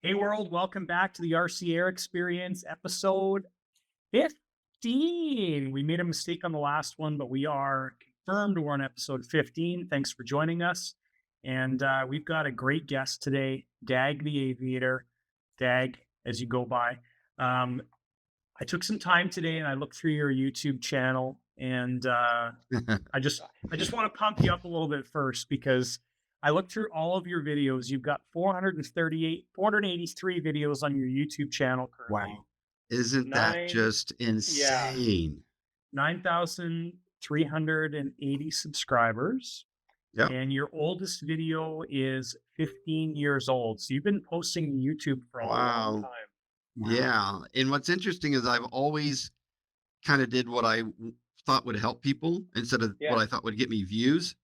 Hey world, welcome back to the RC Air Experience episode 15. We made a mistake on the last one, but we are confirmed we're on episode 15. Thanks for joining us. And we've got a great guest today, Dag the Aviator. Dag, as you go by. I took some time today and I looked through your YouTube channel and I just want to pump you up a little bit first because I looked through all of your videos. You've got 483 videos on your YouTube channel currently. Wow. Isn't that just Yeah, insane? 9,380 subscribers. Yep. And your oldest video is 15 years old. So you've been posting to YouTube for a long Wow. time. Wow. Yeah. And what's interesting is I've always kind of did what I thought would help people instead of what I thought would get me views.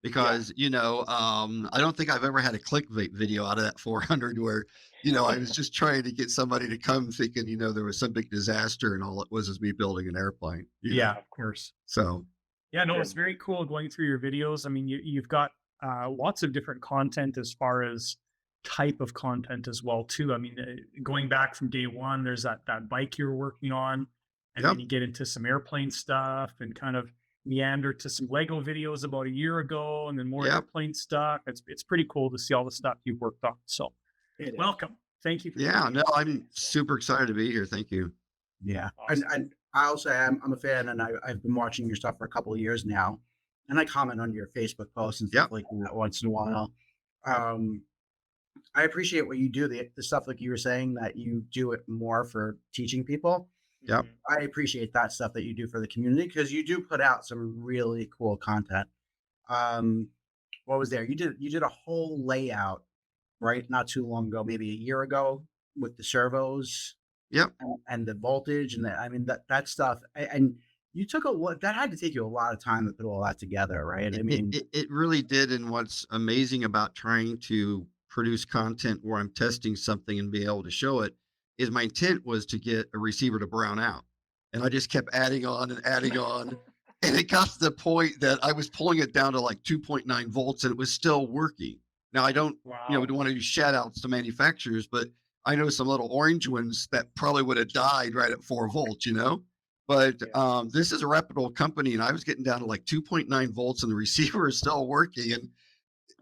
Because, I don't think I've ever had a clickbait video out of that 400 where, I was just trying to get somebody to come thinking, there was some big disaster and all it was me building an airplane. Yeah, of course. So. Yeah, no, it's very cool going through your videos. I mean, you've got lots of different content as far as type of content as well, too. I mean, going back from day one, there's that bike you were working on, and then you get into some airplane stuff and kind of meander to some Lego videos about a year ago, and then more airplane stuff. It's pretty cool to see all the stuff you've worked on. So, welcome. Thank you. No, I'm super excited to be here. Thank you. Yeah, awesome. and I also am. I'm a fan, and I've been watching your stuff for a couple of years now, and I comment on your Facebook posts and stuff like that once in a while. I appreciate what you do. The stuff like you were saying that you do it more for teaching people. Yep. I appreciate that stuff that you do for the community because you do put out some really cool content. What was there? You did a whole layout, right? Not too long ago, maybe a year ago, with the servos. Yep. And the voltage and that stuff. And you took that had to take you a lot of time to put all that together, right? I mean, it really did. And what's amazing about trying to produce content where I'm testing something and be able to show it is my intent was to get a receiver to brown out. And I just kept adding on and adding on. And it got to the point that I was pulling it down to like 2.9 volts and it was still working. Now I don't, we don't want to do shout outs to manufacturers, but I know some little orange ones that probably would have died right at 4 volts, but this is a reputable company and I was getting down to like 2.9 volts and the receiver is still working. And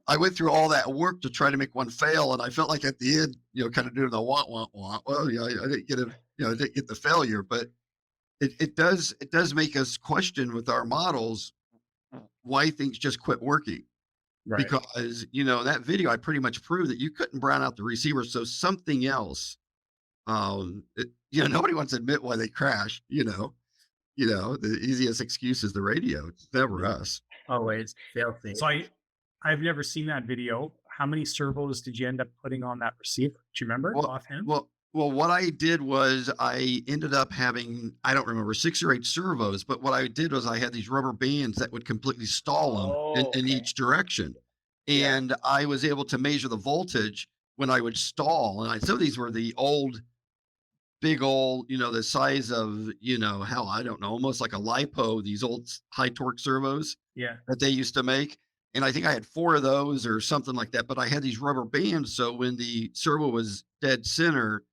I went through all that work to try to make one fail. And I felt like at the end, kind of doing the want. Well, I didn't get I didn't get the failure, but it does make us question with our models why things just quit working. Right. Because, that video, I pretty much proved that you couldn't brown out the receiver. So something else, nobody wants to admit why they crash, the easiest excuse is the radio. It's never us. Always fail safe. So I've never seen that video. How many servos did you end up putting on that receiver? Do you remember offhand? Well, what I did was I ended up having, I don't remember, 6 or 8 servos, but what I did was I had these rubber bands that would completely stall them in each direction. And I was able to measure the voltage when I would stall. And some of these were the big old, the size of, hell, I don't know, almost like a lipo, these old high torque servos that they used to make. And I think I had 4 of those or something like that, but I had these rubber bands. So when the servo was dead center,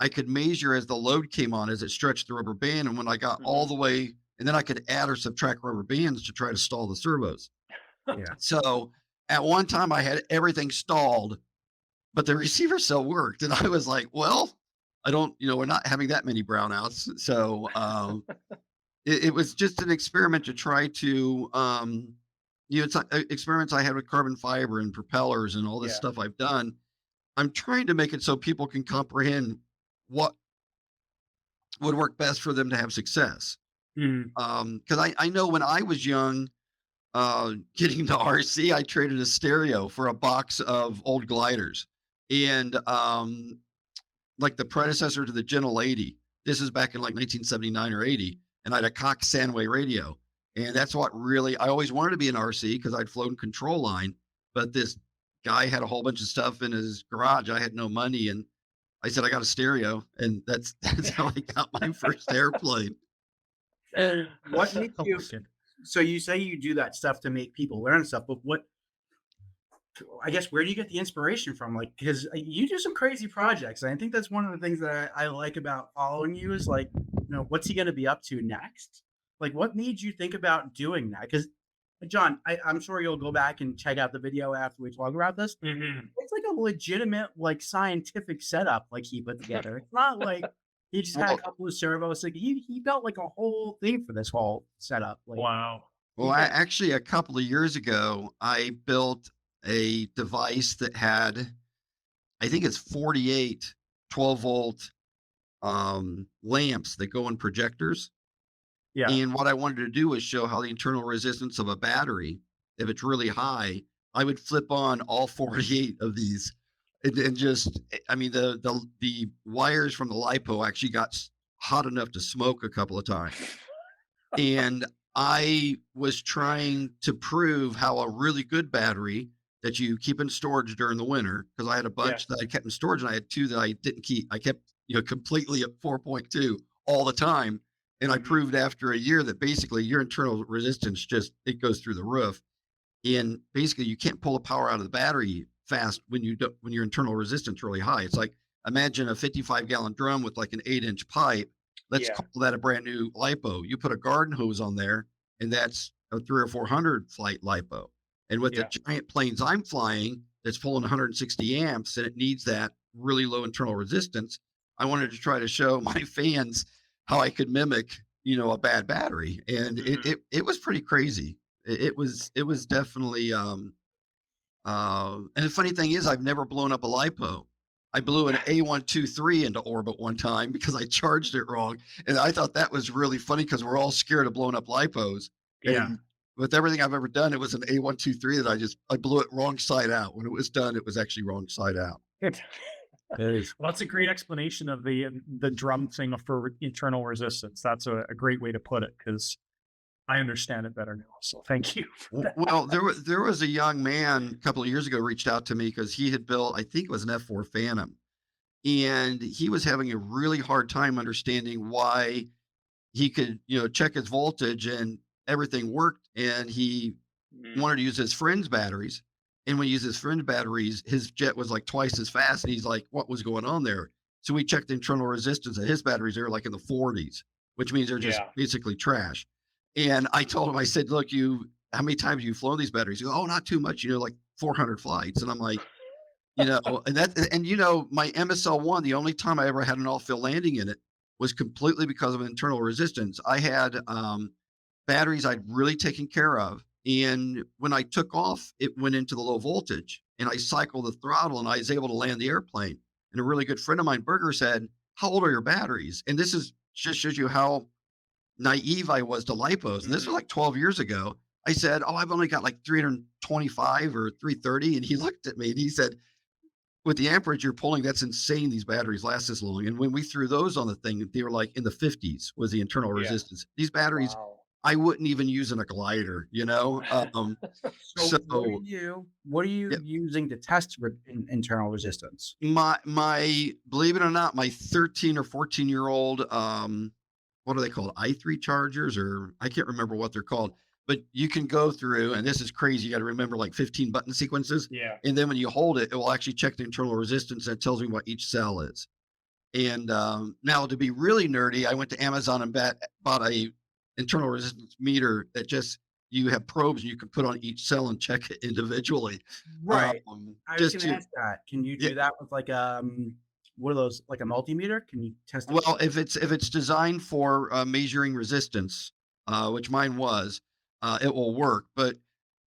I could measure as the load came on, as it stretched the rubber band. And when I got all the way, and then I could add or subtract rubber bands to try to stall the servos. So at one time I had everything stalled, but the receiver still worked. And I was like, well, I don't, we're not having that many brownouts. So it was just an experiment to try to, it's experiments I had with carbon fiber and propellers and all this stuff I've done. I'm trying to make it so people can comprehend what would work best for them to have success. Because I know when I was young, getting to RC, I traded a stereo for a box of old gliders. And like the predecessor to the Gentle 80, this is back in like 1979 or 80, and I had a Cox Sandway radio. And that's what really, I always wanted to be an RC because I'd flown control line, but this guy had a whole bunch of stuff in his garage. I had no money. And I said, I got a stereo. And that's how I got my first airplane. What makes you, so you say you do that stuff to make people learn stuff, but I guess where do you get the inspiration from? Like, because you do some crazy projects, and I think that's one of the things that I like about following you is like, what's he going to be up to next? Like, what made you think about doing that? Because, John, I'm sure you'll go back and check out the video after we talk about this. Mhm. It's like a legitimate, like scientific setup, like he put together. It's not like he just had a Well, couple of servos. Like he built like a whole thing for this whole setup. Like, Wow. I yeah, actually a couple of years ago, I built a device that had, I think it's 48 12-volt lamps that go in projectors. Yeah. And what I wanted to do was show how the internal resistance of a battery, if it's really high, I would flip on all 48 of these and just, I mean, the wires from the lipo actually got hot enough to smoke a couple of times. And I was trying to prove how a really good battery that you keep in storage during the winter, because I had a Yeah. bunch that I kept in storage and I had two that I didn't keep. I kept, completely at 4.2 all the time. And I Mhm. proved after a year that basically your internal resistance just it goes through the roof. And basically you can't pull the power out of the battery fast when you don't when your internal resistance really high. It's like imagine a 55-gallon drum with like an 8-inch pipe. Let's Yeah. call that a brand new lipo. You put a garden hose on there, and that's a 3 or 400 flight lipo. And with the Yeah. giant planes I'm flying, that's pulling 160 amps, and it needs that really low internal resistance. I wanted to try to show my fans how I could mimic, a bad battery, and it Mhm. it, it was pretty crazy. It was definitely and the funny thing is I've never blown up a lipo. I blew an A123 into orbit one time because I charged it wrong. And I thought that was really funny because we're all scared of blowing up lipos. Yeah. And with everything I've ever done, it was an A123 that I blew it wrong side out. When it was done, it was actually wrong side out. Good. it is. Well, that's a great explanation of the drum thing for internal resistance. That's a great way to put it because I understand it better now. So thank you for that. Well, there was a young man a couple of years ago reached out to me because he had built, I think it was an F4 Phantom, and he was having a really hard time understanding why he could, check his voltage and everything worked. And he Mm. wanted to use his friend's batteries. And when he used his friend's batteries, his jet was like twice as fast. And he's like, what was going on there? So we checked the internal resistance of his batteries. They were like in the 40s, which means they're just Yeah. basically trash. And I told him, I said, look, how many times have you flown these batteries? He goes, oh, not too much, like 400 flights. And I'm like, my MSL1, the only time I ever had an all-field landing in it was completely because of internal resistance. I had batteries I'd really taken care of, and when I took off, it went into the low voltage, and I cycled the throttle, and I was able to land the airplane. And a really good friend of mine, Berger, said, "How old are your batteries?" And this is just shows you how naive I was to lipos. And this was Mhm. like 12 years ago. I said, "Oh, I've only got like 325 or 330," and he looked at me and he said, with the amperage you're pulling, that's insane. These batteries last this long. And when we threw those on the thing, they were like in the 50s was the internal Yeah. resistance. These batteries, Wow. I wouldn't even use in a glider. So So what are you yeah, using to test internal resistance? my believe it or not, my 13 or 14-year-old, what are they called? i3 chargers, or I can't remember what they're called. But you can go through, and this is crazy. You got to remember like 15 button sequences. Yeah. And then when you hold it, it will actually check the internal resistance and it tells me what each cell is. And now to be really nerdy, I went to Amazon and bought a internal resistance meter that just you have probes you can put on each cell and check it individually. Right. I was Just going to to ask that. Can you yeah, do that with like what are those like a multimeter? Can you test it? well, if it's designed for measuring resistance, which mine was, it will work. But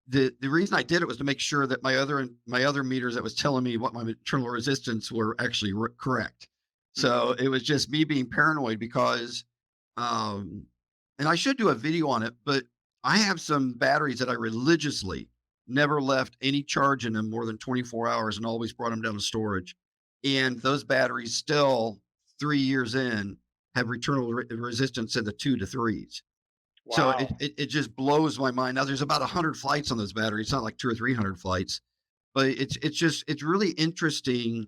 the reason I did it was to make sure that my other meters that was telling me what my internal resistance were actually correct. Mhm. So it was just me being paranoid because, um, and I should do a video on it, but I have some batteries that I religiously never left any charge in them more than 24 hours and always brought them down to storage. And those batteries still 3 years in have internal resistance in the 2 to 3s. So it, Wow. it it just blows my mind. Now there's about 100 flights on those batteries. It's not like 2 or 300 flights, but it's really interesting.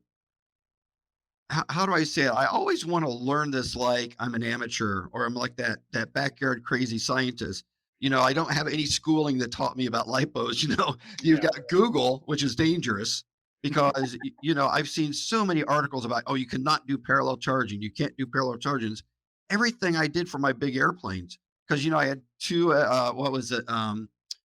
How do I say it? I always want to learn this like I'm an amateur or I'm like that backyard crazy scientist. I don't have any schooling that taught me about lipos. You've Yeah. got Google, which is dangerous because, I've seen so many articles about, oh, you cannot do parallel charging. You can't do parallel chargings. Everything I did for my big airplanes, because, I had two, what was it?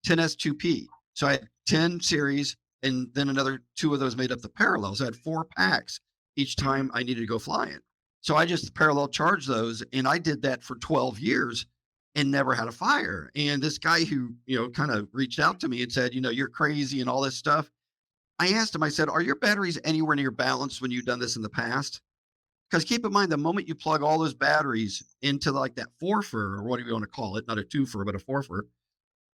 10S2P. So I had 10 series and then another two of those made up the parallels. I had 4 packs each time I needed to go flying. So I just parallel charged those, and I did that for 12 years and never had a fire. And this guy who, kind of reached out to me and said, you're crazy and all this stuff. I asked him, I said, are your batteries anywhere near balanced when you've done this in the past? Because keep in mind, the moment you plug all those batteries into like that forfer, or whatever you want to call it, not a twofer, but a forfer,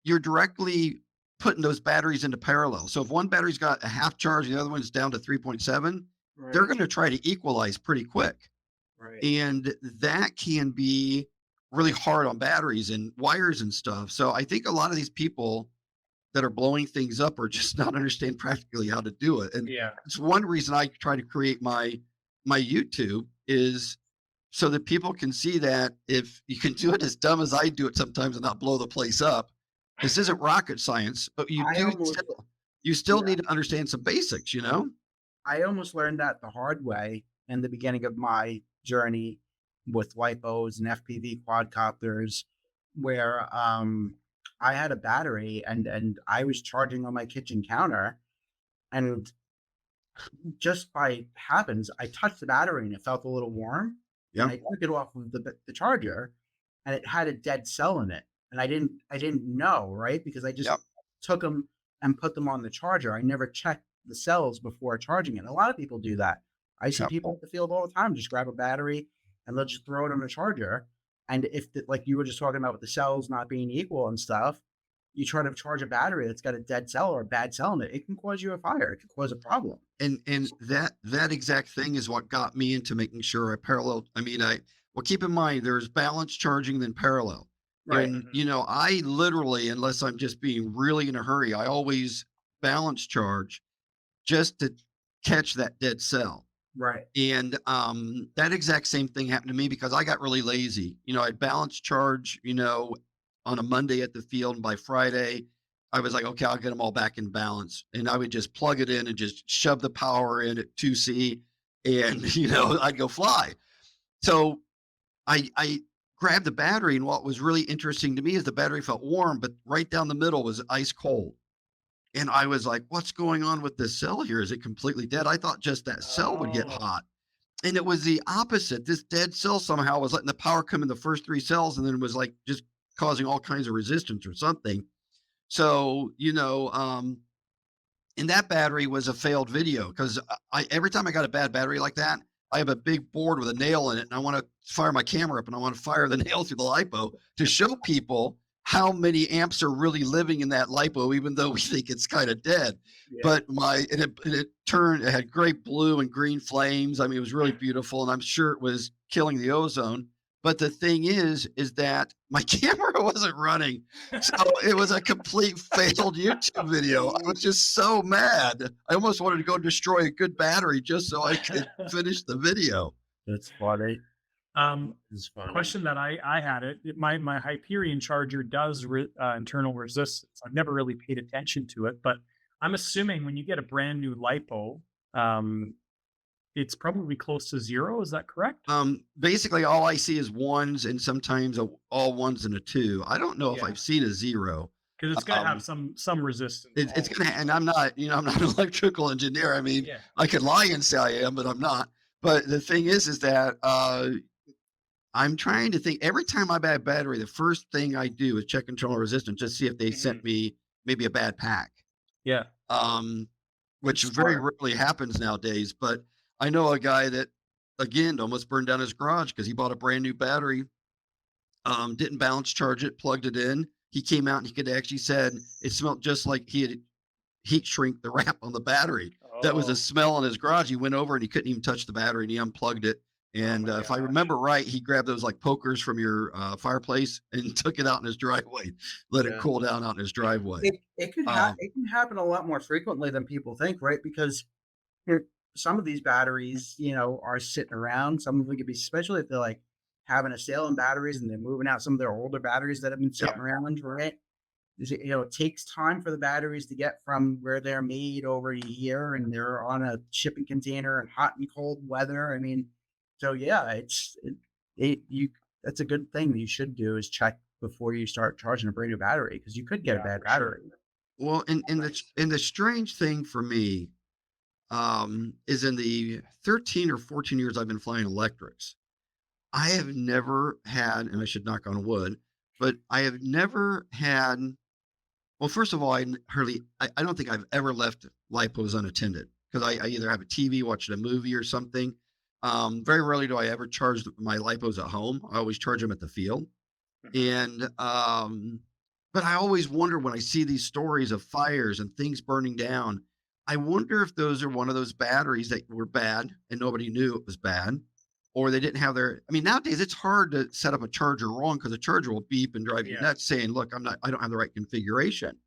you're directly putting those batteries into parallel. So if one battery's got a half charge and the other one's down to 3.7, they're Right. going to try to equalize pretty quick. Right. And that can be really hard on batteries and wires and stuff. So I think a lot of these people that are blowing things up are just not understand practically how to do it. And Yeah. it's one reason I try to create my YouTube is so that people can see that if you can do it as dumb as I do it sometimes and not blow the place up, this isn't rocket science, but I almost, you still yeah, need to understand some basics. I almost learned that the hard way in the beginning of my journey with lipos and FPV quadcopters, where I had a battery and I was charging on my kitchen counter, and just by happens, I touched the battery and it felt a little warm, and Yeah. I took it off of the charger, and it had a dead cell in it, and I didn't know, right? Because I just Yep. took them and put them on the charger. I never checked the cells before charging it. A lot of people do that. I see Yep. people at the field all the time just grab a battery and they'll just throw it on the charger. And if like you were just talking about with the cells not being equal and stuff, you try to charge a battery that's got a dead cell or a bad cell in it, it can cause you a fire. It can cause a problem. And that exact thing is what got me into making sure I parallel. I mean, well, keep in mind there's balance charging than parallel. Right. And I literally, unless I'm just being really in a hurry, I always balance charge just to catch that dead cell. Right. And that exact same thing happened to me because I got really lazy. I'd balance charge, on a Monday at the field, and by Friday, I was like, okay, I'll get them all back in balance. And I would just plug it in and just shove the power in at 2C, and I'd go fly. So I grabbed the battery, and what was really interesting to me is the battery felt warm, but right down the middle was ice cold. And I was like, what's going on with this cell here? Is it completely dead? I thought just that cell would get Oh, hot. And it was the opposite. This dead cell somehow was letting the power come in the first 3 cells and then was like just causing all kinds of resistance or something. So, and that battery was a failed video because I every time I got a bad battery like that, I have a big board with a nail in it, and I want to fire my camera up, and I want to fire the nail through the lipo to show people how many amps are really living in that lipo, even though we think it's kind of dead. Yeah. But it had great blue and green flames. I mean, it was really beautiful, and I'm sure it was killing the ozone. But the thing is that my camera wasn't running. So it was a complete failed YouTube video. I was just so mad. I almost wanted to go destroy a good battery just so I could finish the video. That's funny. It's funny. question that I had my Hyperion charger does internal resistance. I've never really paid attention to it, but I'm assuming when you get a brand new lipo, it's probably close to zero. Is that correct? Basically all I see is ones and sometimes all ones and a two. I don't know if Yeah. I've seen a zero. Because it's gonna have Um, some resistance. it's gonna, and I'm not, I'm not an electrical engineer. I mean, Yeah. I could lie and say I am, but I'm not. But the thing is that I'm trying to think. Every time I buy a battery, the first thing I do is check internal resistance, just see if they sent me maybe a bad pack. Yeah. Which That's very smart. rarely happens nowadays. But I know a guy that again almost burned down his garage because he bought a brand new battery, didn't balance charge it, plugged it in. He came out and he could actually said it smelled just like he had heat shrink the wrap on the battery. That was a Oh, smell in his garage. He went over and he couldn't even touch the battery and he unplugged it. And my if I gosh. remember right, he grabbed those like pokers from your fireplace and took it out in his driveway, let it Yeah. cool down out in his driveway. Um, It can happen a lot more frequently than people think, right? Because some of these batteries, are sitting around. Some of them could be, especially if they're like having a sale in batteries and they're moving out some of their older batteries that have been Yep. sitting around, right? It takes time for the batteries to get from where they're made over a year and they're on a shipping container in hot and cold weather. I mean, so yeah, you that's a good thing that you should do is check before you start charging a brand new battery because you could get a Yeah, bad for sure. battery. Well, and the strange thing for me, is in the 13 or 14 years I've been flying electrics, I have never had, and I should knock on wood, but I have never had. Well, first of all, I don't think I've ever left lipos unattended because I either have a TV, watching a movie or something. Very rarely do I ever charge my lipos at home. I always charge them at the field. Mhm. And but I always wonder when I see these stories of fires and things burning down, I wonder if those are one of those batteries that were bad and nobody knew it was bad, or they didn't have their. I mean, nowadays it's hard to set up a charger wrong because the charger will beep and drive you Yeah. nuts, saying, "Look, I don't have the right configuration."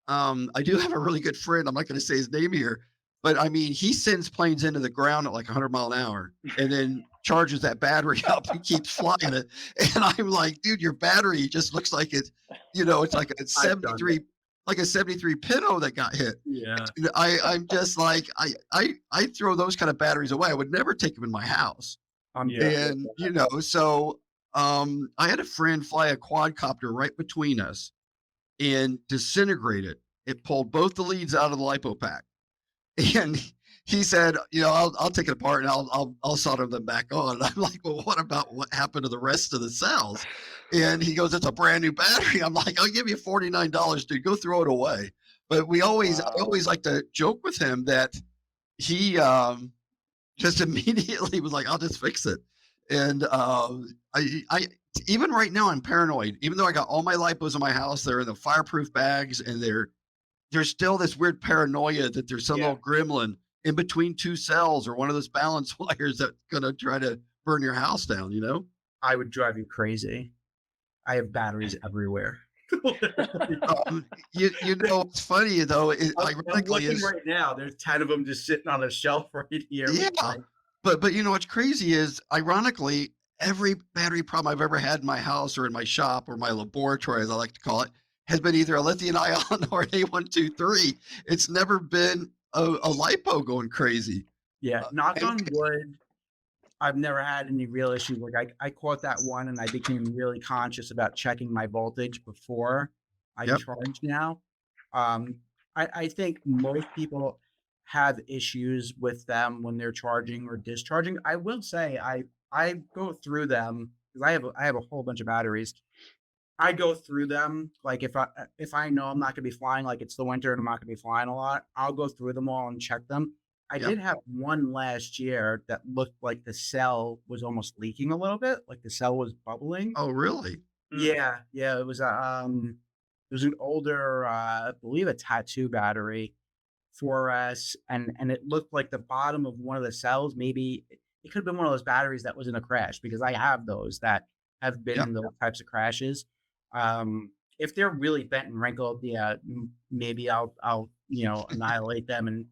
I do have a really good friend. I'm not going to say his name here, but I mean, he sends planes into the ground at like 100 mile an hour and then charges that battery up and keeps flying it. And I'm like, dude, your battery just looks like it's like a I've done it. 73, like a 73 Pinto that got hit. Yeah. And I'm just like, I throw those kind of batteries away. I would never take them in my house. I'm Yeah. guilty of And, that. so I had a friend fly a quadcopter right between us and disintegrated. It pulled both the leads out of the lipo pack. And he said, I'll take it apart and I'll solder them back on. And I'm like, well, what about what happened to the rest of the cells? And he goes, it's a brand new battery. I'm like, I'll give you $49, dude. Go throw it away. But I Wow. always like to joke with him that he just immediately was like, I'll just fix it. And I even right now I'm paranoid. Even though I got all my lipos in my house, they're in the fireproof bags, and there's still this weird paranoia that there's some Yeah. little gremlin in between two cells or one of those balance wires that's gonna try to burn your house down. I would drive you crazy. I have batteries everywhere. It's funny though. I'm Ironically, looking is right now. There's 10 of them just sitting on a shelf right here. yeah, but what's crazy is ironically every battery problem I've ever had in my house or in my shop or my laboratory, as I like to call it, has been either a lithium ion or an A123. It's never been a lipo going crazy. Yeah, knock And on wood, I've never had any real issues. Like I caught that one and I became really conscious about checking my voltage before I yep, charge now. Um, I think most people have issues with them when they're charging or discharging. I will say I go through them because I have a whole bunch of batteries. I go through them, like, if I know I'm not gonna be flying, like, it's the winter and I'm not gonna be flying a lot, I'll go through them all and check them. I yep. did have one last year that looked like the cell was almost leaking a little bit, like the cell was bubbling. Oh, really? Mm. Yeah, yeah, it was an older, I believe a tattoo battery, 4S, and it looked like the bottom of one of the cells, maybe it could have been one of those batteries that was in a crash because I have those that have been Yep. in those types of crashes. If they're really bent and wrinkled, yeah, maybe I'll annihilate them and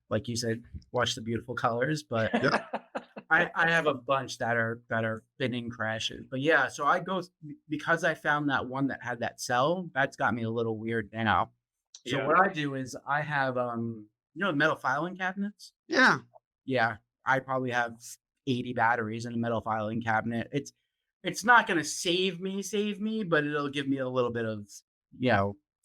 like you said, watch the beautiful colors. But Yep. I have a bunch that are spinning crashes. But yeah, so because I found that one that had that cell, that's got me a little weird now. So Yeah. what I do is I have metal filing cabinets. Yeah. Yeah, I probably have 80 batteries in a metal filing cabinet. It's not gonna save me, but it'll give me a little bit of,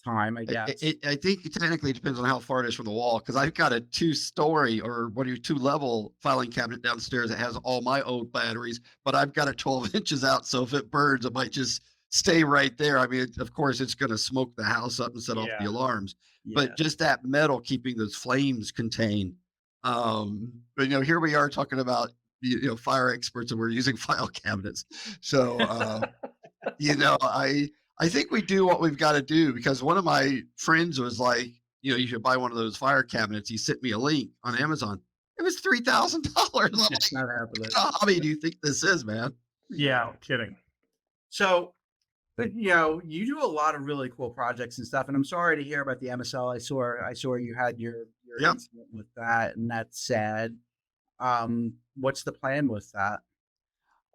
time, I guess. I think it technically depends on how far it is from the wall because I've got a two-story or what are your two-level filing cabinet downstairs that has all my old batteries, but I've got it 12 inches out, so if it burns, it might just stay right there. I mean, of course, it's going to smoke the house up and set off the Yeah. alarms, but Yeah. just that metal keeping those flames contained. But here we are talking about fire experts, and we're using file cabinets. So I think we do what we've got to do because one of my friends was like, you should buy one of those fire cabinets. He sent me a link on Amazon. It was $3,000. I'm like, It's not happening. what hobby do you think this is, man? Yeah. No kidding. So, but you do a lot of really cool projects and stuff, and I'm sorry to hear about the MSL. I saw you had your Yep. incident with that, and that's sad. What's the plan with that?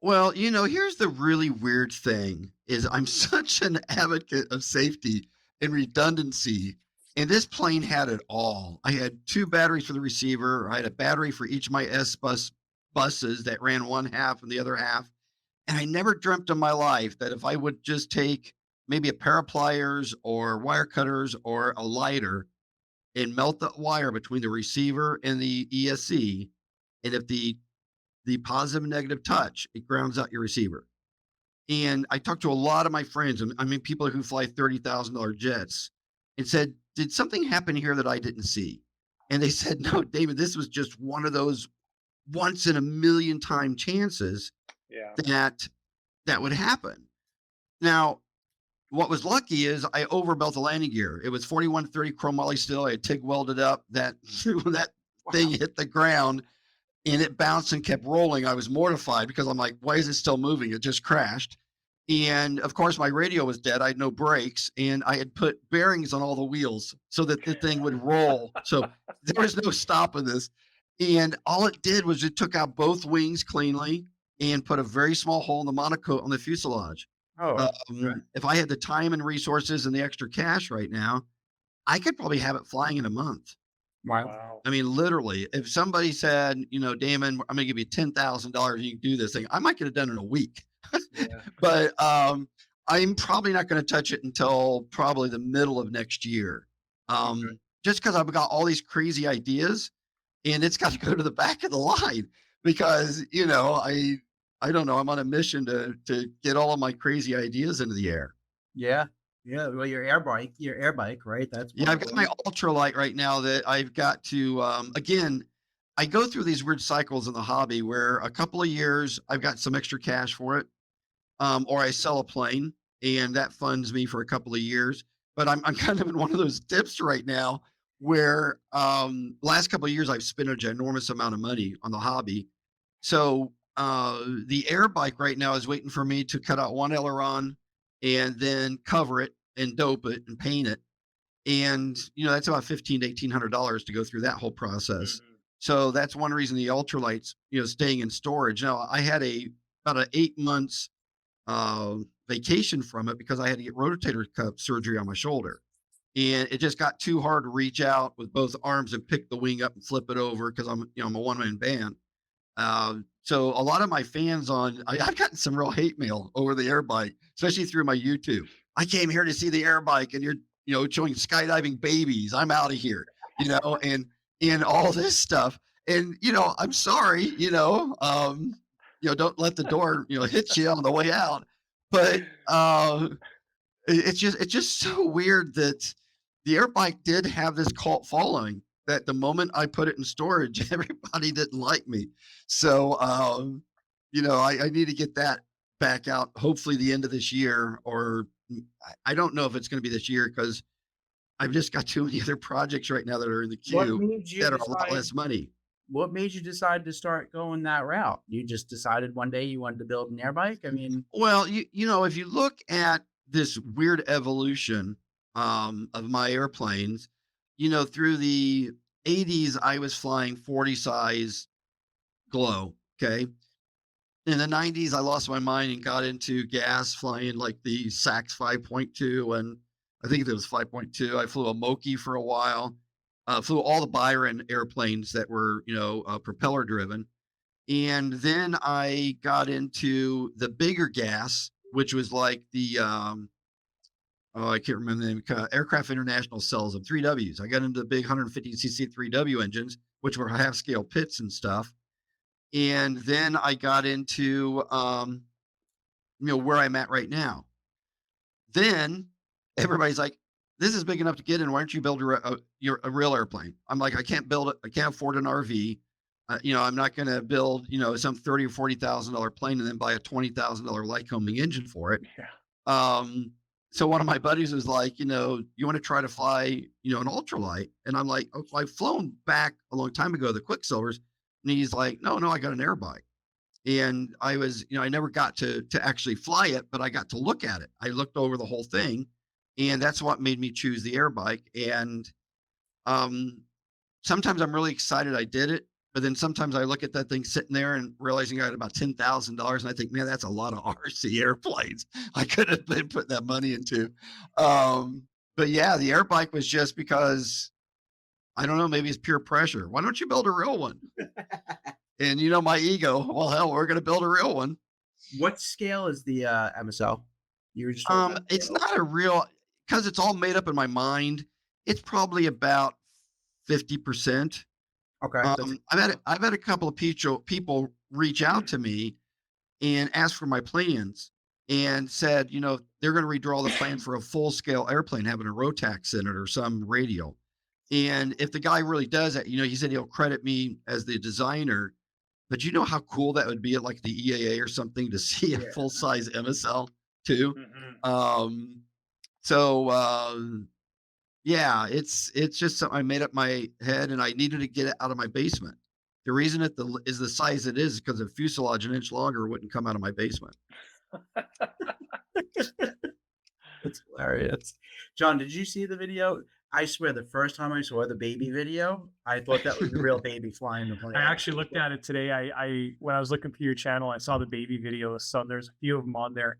Well, here's the really weird thing is I'm such an advocate of safety and redundancy. And this plane had it all. I had two batteries for the receiver. I had a battery for each of my buses that ran one half and the other half. And I never dreamt in my life that if I would just take maybe a pair of pliers or wire cutters or a lighter and melt the wire between the receiver and the ESC, and if the positive and negative touch, it grounds out your receiver. And I talked to a lot of my friends, and I mean, people who fly $30,000 jets, and said, "Did something happen here that I didn't see?" And they said, "No, David, this was just one of those once in a million time chances Yeah. that that would happen." Now, what was lucky is I overbuilt the landing gear. It was 4130 chromoly steel. I had TIG welded up. That when that thing Wow. hit the ground and it bounced and kept rolling, I was mortified because I'm like, why is it still moving? It just crashed. And of course, my radio was dead. I had no brakes, and I had put bearings on all the wheels so that the thing would roll. So there was no stopping this. And all it did was it took out both wings cleanly and put a very small hole in the monocoque on the fuselage. Oh, okay. If I had the time and resources and the extra cash right now, I could probably have it flying in a month. Wow. Wow. I mean, literally, if somebody said, Damon, I'm going to give you $10,000, you can do this thing, I might get it done in a week. Yeah. But I'm probably not going to touch it until probably the middle of next year. Okay. Just because I've got all these crazy ideas and it's got to go to the back of the line because, I don't know, I'm on a mission to get all of my crazy ideas into the air. Yeah. Yeah. Well, your air bike, right? That's Yeah, one I've of got my them. ultralight right now that I've got to again, I go through these weird cycles in the hobby where a couple of years I've got some extra cash for it. Or I sell a plane and that funds me for a couple of years. But I'm kind of in one of those dips right now where last couple of years I've spent a ginormous amount of money on the hobby. So the air bike right now is waiting for me to cut out one aileron and then cover it and dope it and paint it. And that's about 15 to $1,800 to go through that whole process. Mhm. So that's one reason the ultralights, staying in storage. Now I had about an 8 months vacation from it because I had to get rotator cuff surgery on my shoulder. And it just got too hard to reach out with both arms and pick the wing up and flip it over because I'm a one man band. So a lot of my fans I've gotten some real hate mail over the air bike, especially through my YouTube. I came here to see the air bike and you're, showing skydiving babies. I'm out of here, and all this stuff. And, I'm sorry, don't let the door, hit you on the way out. But it's just so weird that the air bike did have this cult following that the moment I put it in storage, everybody didn't like me. So, I need to get that back out, hopefully the end of this year, or I don't know if it's going to be this year because I've just got too many other projects right now that are in the What queue made you that are a lot decide? less money. What made you decide to start going that route? You just decided one day you wanted to build an air bike? I mean, Well, if you look at this weird evolution of my airplanes, through the 80s, I was flying 40 size glow. Okay. In the 90s, I lost my mind and got into gas flying like the Sax 5.2. And I think it was 5.2. I flew a Moki for a while, flew all the Byron airplanes that were, propeller driven. And then I got into the bigger gas, which was like the oh, I can't remember the name. Aircraft International sells them 3Ws. I got into the big 150cc 3W engines, which were half scale pits and stuff. And then I got into where I'm at right now. Then everybody's like, "This is big enough to get in. Why don't you build a real airplane?" I'm like, "I can't build it. I can't afford an RV. I'm not going to build some $30,000 or $40,000 plane and then buy a $20,000 Lycoming engine for it." Yeah. Um, so one of my buddies was like, "You want to try to fly, an ultralight?" And I'm like, "Oh, I've flown back a long time ago, the Quicksilvers." And he's like, "No, no, I got an air bike." And I was, I never got to actually fly it, but I got to look at it. I looked over the whole thing, and that's what made me choose the air bike. And um, sometimes I'm really excited I did it, But then sometimes I look at that thing sitting there and realizing I had about $10,000, and I think, man, that's a lot of RC airplanes I could have been putting that money into. But yeah, the air bike was just because I don't know, maybe it's pure pressure. Why don't you build a real one? And my ego. Well, hell, we're going to build a real one. What scale is the MSL? You were just talking about It's scale. not a real because it's all made up in my mind. It's probably about 50%. Okay, that's I've had a couple of people reach out to me and ask for my plans and said, they're going to redraw the plan for a full scale airplane having a Rotax in it or some radial. And if the guy really does that, he said he'll credit me as the designer. But you know how cool that would be at like the EAA or something to see a yeah. full size MSL too. Mhm. Um, so yeah, it's just something I made up my head, and I needed to get it out of my basement. The reason is the size it is because the fuselage an inch longer wouldn't come out of my basement. That's hilarious. John, did you see the video? I swear, the first time I saw the baby video, I thought that was the real baby flying the plane. I actually looked at it today. I when I was looking through your channel, I saw the baby videos. So there's a few of them on there,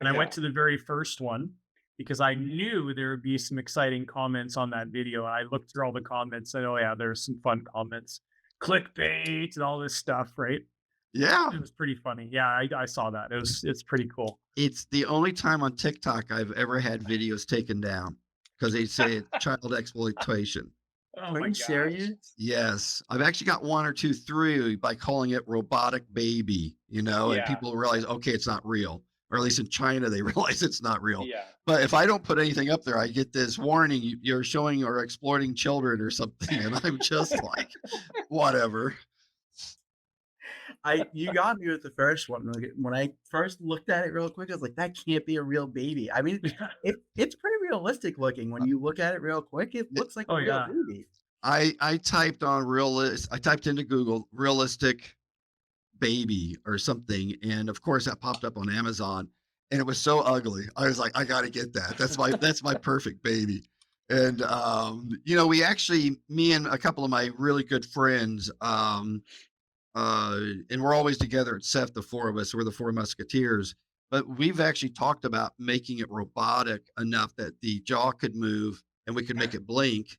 and I went to the very first one because I knew there would be some exciting comments on that video. I looked through all the comments, and oh yeah, there's some fun comments, clickbait, and all this stuff. Right? Yeah, It was pretty funny. Yeah, I saw that. It's pretty cool. it's the only time on TikTok I've ever had videos taken down because they say it's child exploitation. Oh Are my you gosh. serious? Yes, I've actually got one or two through by calling it robotic baby, and Yeah. people realize, okay, it's not real, or at least in China, they realize it's not real. Yeah. But if I don't put anything up there, I get this warning, you're showing or exploiting children or something. And I'm just like, whatever. You got me with the first one. Like, when I first looked at it real quick, I was like, that can't be a real baby. I mean, it's pretty realistic looking when you look at it real quick. It looks like Oh, a real yeah. baby. I typed on I typed into Google realistic baby or something. And of course that popped up on Amazon and it was so ugly. I was like, I got to get that. That's my perfect baby. And, we actually, me and a couple of my really good friends, and we're always together at SEF, the four of us, we're the Four Musketeers, but we've actually talked about making it robotic enough that the jaw could move and we could make it blink.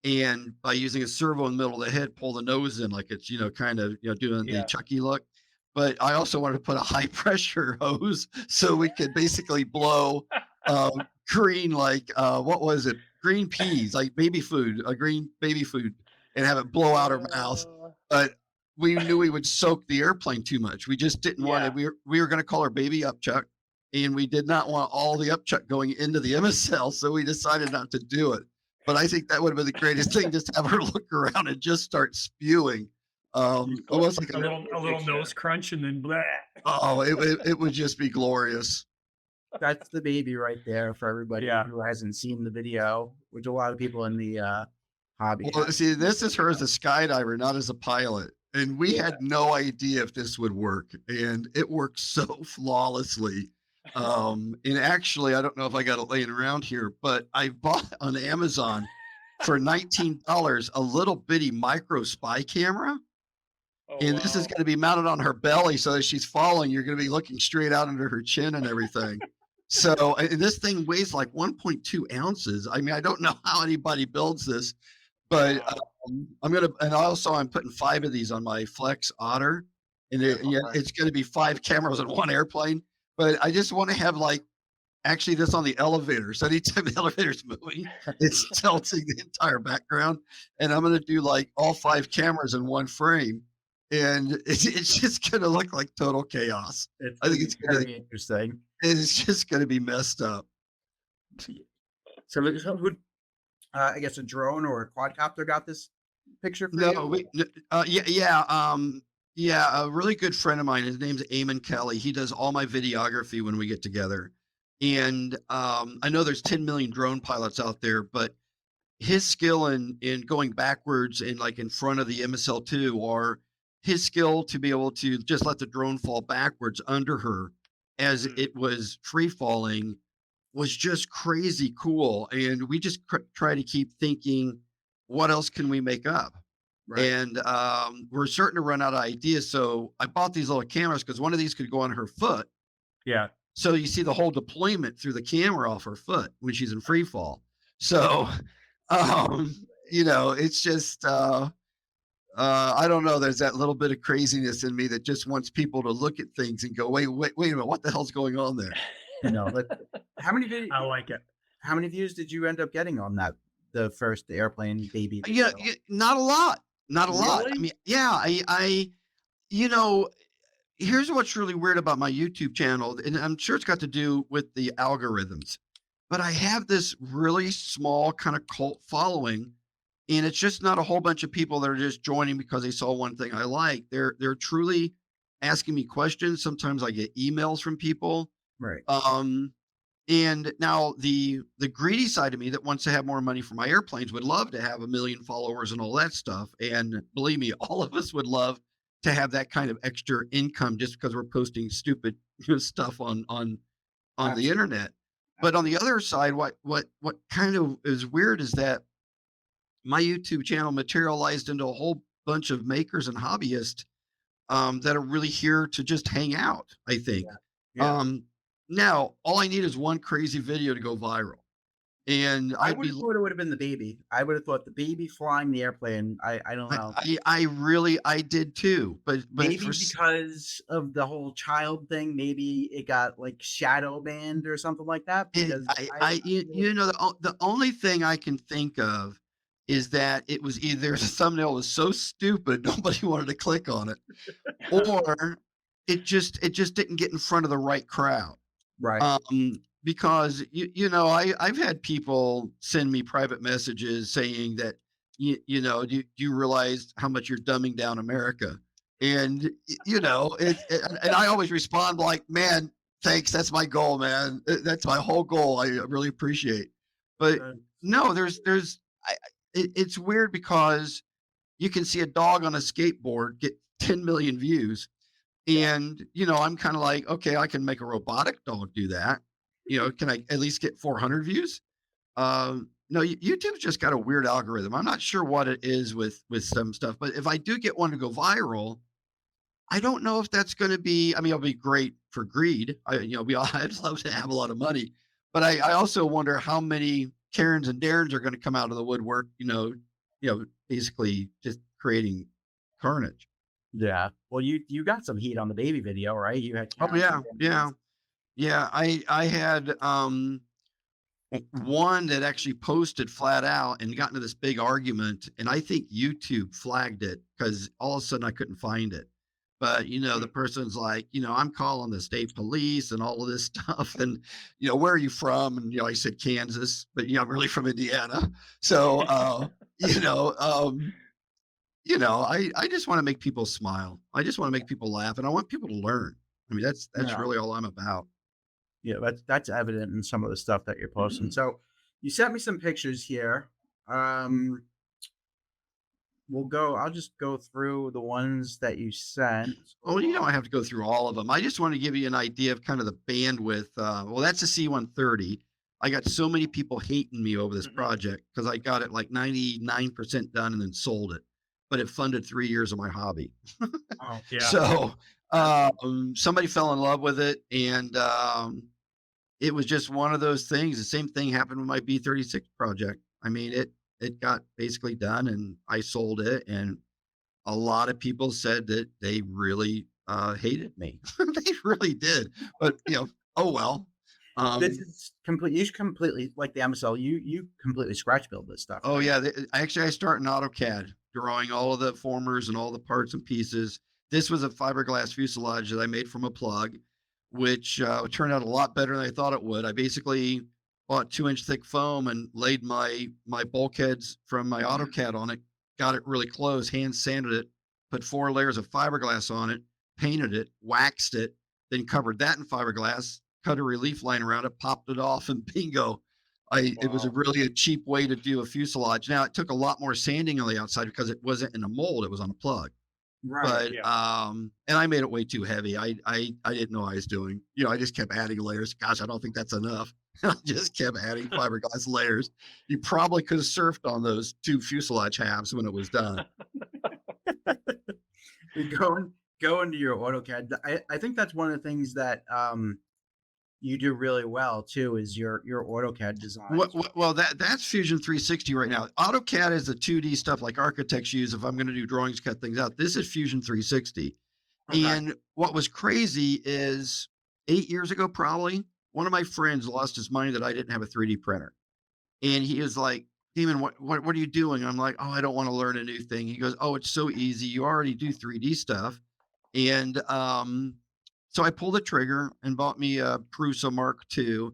And by using a servo in the middle of the head, pull the nose in like it's, kind of, doing the Yeah. Chucky look. But I also wanted to put a high pressure hose so we could basically blow green, like, what was it? Green peas, like baby food, a green baby food, and have it blow out her mouth. But we knew we would soak the airplane too much. We just didn't want it. We were going to call her baby upchuck, and we did not want all the upchuck going into the MSL, so we decided not to do it. But I think that would have been the greatest thing, just have her look around and just start spewing. Almost like a little nose crunch and then blah. oh, it would just be glorious. That's the baby right there for everybody Yeah. who hasn't seen the video, which a lot of people in the hobby. Well, see, this is her as a skydiver, not as a pilot. And we had no idea if this would work. And it worked so flawlessly. And actually, I don't know if I got it laying around here, but I bought on Amazon for $19 a little bitty micro spy camera. Oh, And this is going to be mounted on her belly. So as she's falling, you're going to be looking straight out under her chin and everything. So and this thing weighs like 1.2 ounces. I mean, I don't know how anybody builds this, but I'm putting 5 of these on my Flex Otter, and it's going to be 5 cameras in one airplane. But I just want to have actually this on the elevator. So anytime the elevator's moving, it's tilting the entire background. And I'm going to do all 5 cameras in one frame. And it's just going to look like total chaos. I think it's going to very interesting. It's just going to be messed up. So who, I guess a drone or a quadcopter got this picture for No, you? a really good friend of mine. His name's Eamon Kelly. He does all my videography when we get together. And I know there's 10 million drone pilots out there, but his skill in going backwards and in front of the MSL2, or his skill to be able to just let the drone fall backwards under her as it was free falling was just crazy cool. And we just try to keep thinking, what else can we make up? Right. And we're starting to run out of ideas. So I bought these little cameras because one of these could go on her foot. Yeah. So you see the whole deployment through the camera off her foot when she's in free fall. So, um, it's just, I don't know. There's that little bit of craziness in me that just wants people to look at things and go, wait a minute, what the hell's going on there? Like how many I like it. how many views did you end up getting on the first airplane baby Yeah, video? not a lot, not a lot. I Really? mean, yeah, you know, here's what's really weird about my YouTube channel, and I'm sure it's got to do with the algorithms, but I have this really small kind of cult following, and it's just not a whole bunch of people that are just joining because they saw one thing I like. They're truly asking me questions. Sometimes I get emails from people. Right. Um, and now the greedy side of me that wants to have more money for my airplanes would love to have a million followers and all that stuff. And believe me, all of us would love to have that kind of extra income just because we're posting stupid stuff on the Absolutely. internet. But on the other side, what kind of is weird is that my YouTube channel materialized into a whole bunch of makers and hobbyists that are really here to just hang out, I think. Yeah. Yeah. Um, Now, all I need is one crazy video to go viral. And I I'd would be, have thought it would have been the baby. I would have thought the baby flying the airplane. I don't know. I really, I did too. But Maybe because of the whole child thing, maybe it got like shadow banned or something like that. Because the only thing I can think of is that it was either the thumbnail was so stupid, nobody wanted to click on it, or it just didn't get in front of the right crowd. right, Because I've had people send me private messages saying that do you realize how much you're dumbing down America? And and I always respond like, man, thanks, that's my goal, man. That's my whole goal. I really appreciate. But uh, no, it's weird because you can see a dog on a skateboard get 10 million views, yeah, and, I'm kind of like, okay, I can make a robotic dog do that. Can I at least get 400 views? No, YouTube's just got a weird algorithm. I'm not sure what it is with some stuff, but if I do get one to go viral, I don't know if that's going to be. I mean, it'll be great for greed. I'd love to have a lot of money, but I also wonder how many Karens and Darrens are going to come out of the woodwork. Basically just creating carnage. yeah. Well, you got some heat on the baby video, right? You had Oh Karen yeah, yeah. Yeah, I had one that actually posted flat out and got into this big argument, and I think YouTube flagged it because all of a sudden I couldn't find it. But the person's like, I'm calling the state police and all of this stuff, and where are you from? And I said Kansas, but I'm really from Indiana. So you know, um, I just want to make people smile. I just want to make people laugh, and I want people to learn. I mean, that's Yeah. really all I'm about. Yeah, that's evident in some of the stuff that you're posting. So you sent me some pictures here. Um, I'll just go through the ones that you sent. Oh, you don't have to go through all of them. I just want to give you an idea of kind of the bandwidth. Well, that's a C-130. I got so many people hating me over this Mhm. project because I got it like 99% done and then sold it, but it funded 3 years of my hobby. Oh, Yeah. So somebody fell in love with it, and it was just one of those things. The same thing happened with my B-36 project. I mean, it got basically done, and I sold it, and a lot of people said that they really hated me. They really did. But oh well. this Um, is complete. You completely like the MSL. You completely scratch build this stuff, oh right? yeah. Actually, I start in AutoCAD, drawing all of the formers and all the parts and pieces. This was a fiberglass fuselage that I made from a plug, which turned out a lot better than I thought it would. I basically bought 2-inch thick foam and laid my bulkheads from my AutoCAD on it, got it really close, hand sanded it, put 4 layers of fiberglass on it, painted it, waxed it, then covered that in fiberglass, cut a relief line around it, popped it off, and bingo. It was a Wow. really a cheap way to do a fuselage. Now it took a lot more sanding on the outside because it wasn't in a mold, it was on a plug. Right. But Yeah. and I made it way too heavy. I didn't know what I was doing. I just kept adding layers. Gosh, I don't think that's enough. I just kept adding fiberglass layers. You probably could have surfed on those two fuselage halves when it was done. You go into your AutoCAD. I think that's one of the things that you do really well too is your AutoCAD designs. Well, that's Fusion 360 right now. AutoCAD is the 2D stuff like architects use if I'm going to do drawings, cut things out. This is Fusion 360. Okay. And what was crazy is 8 years ago, probably one of my friends lost his mind that I didn't have a 3D printer. And he is like, Demon, what are you doing? I'm like, oh, I don't want to learn a new thing. He goes, oh, it's so easy. You already do 3D stuff. And so I pulled the trigger and bought me a Prusa Mark II.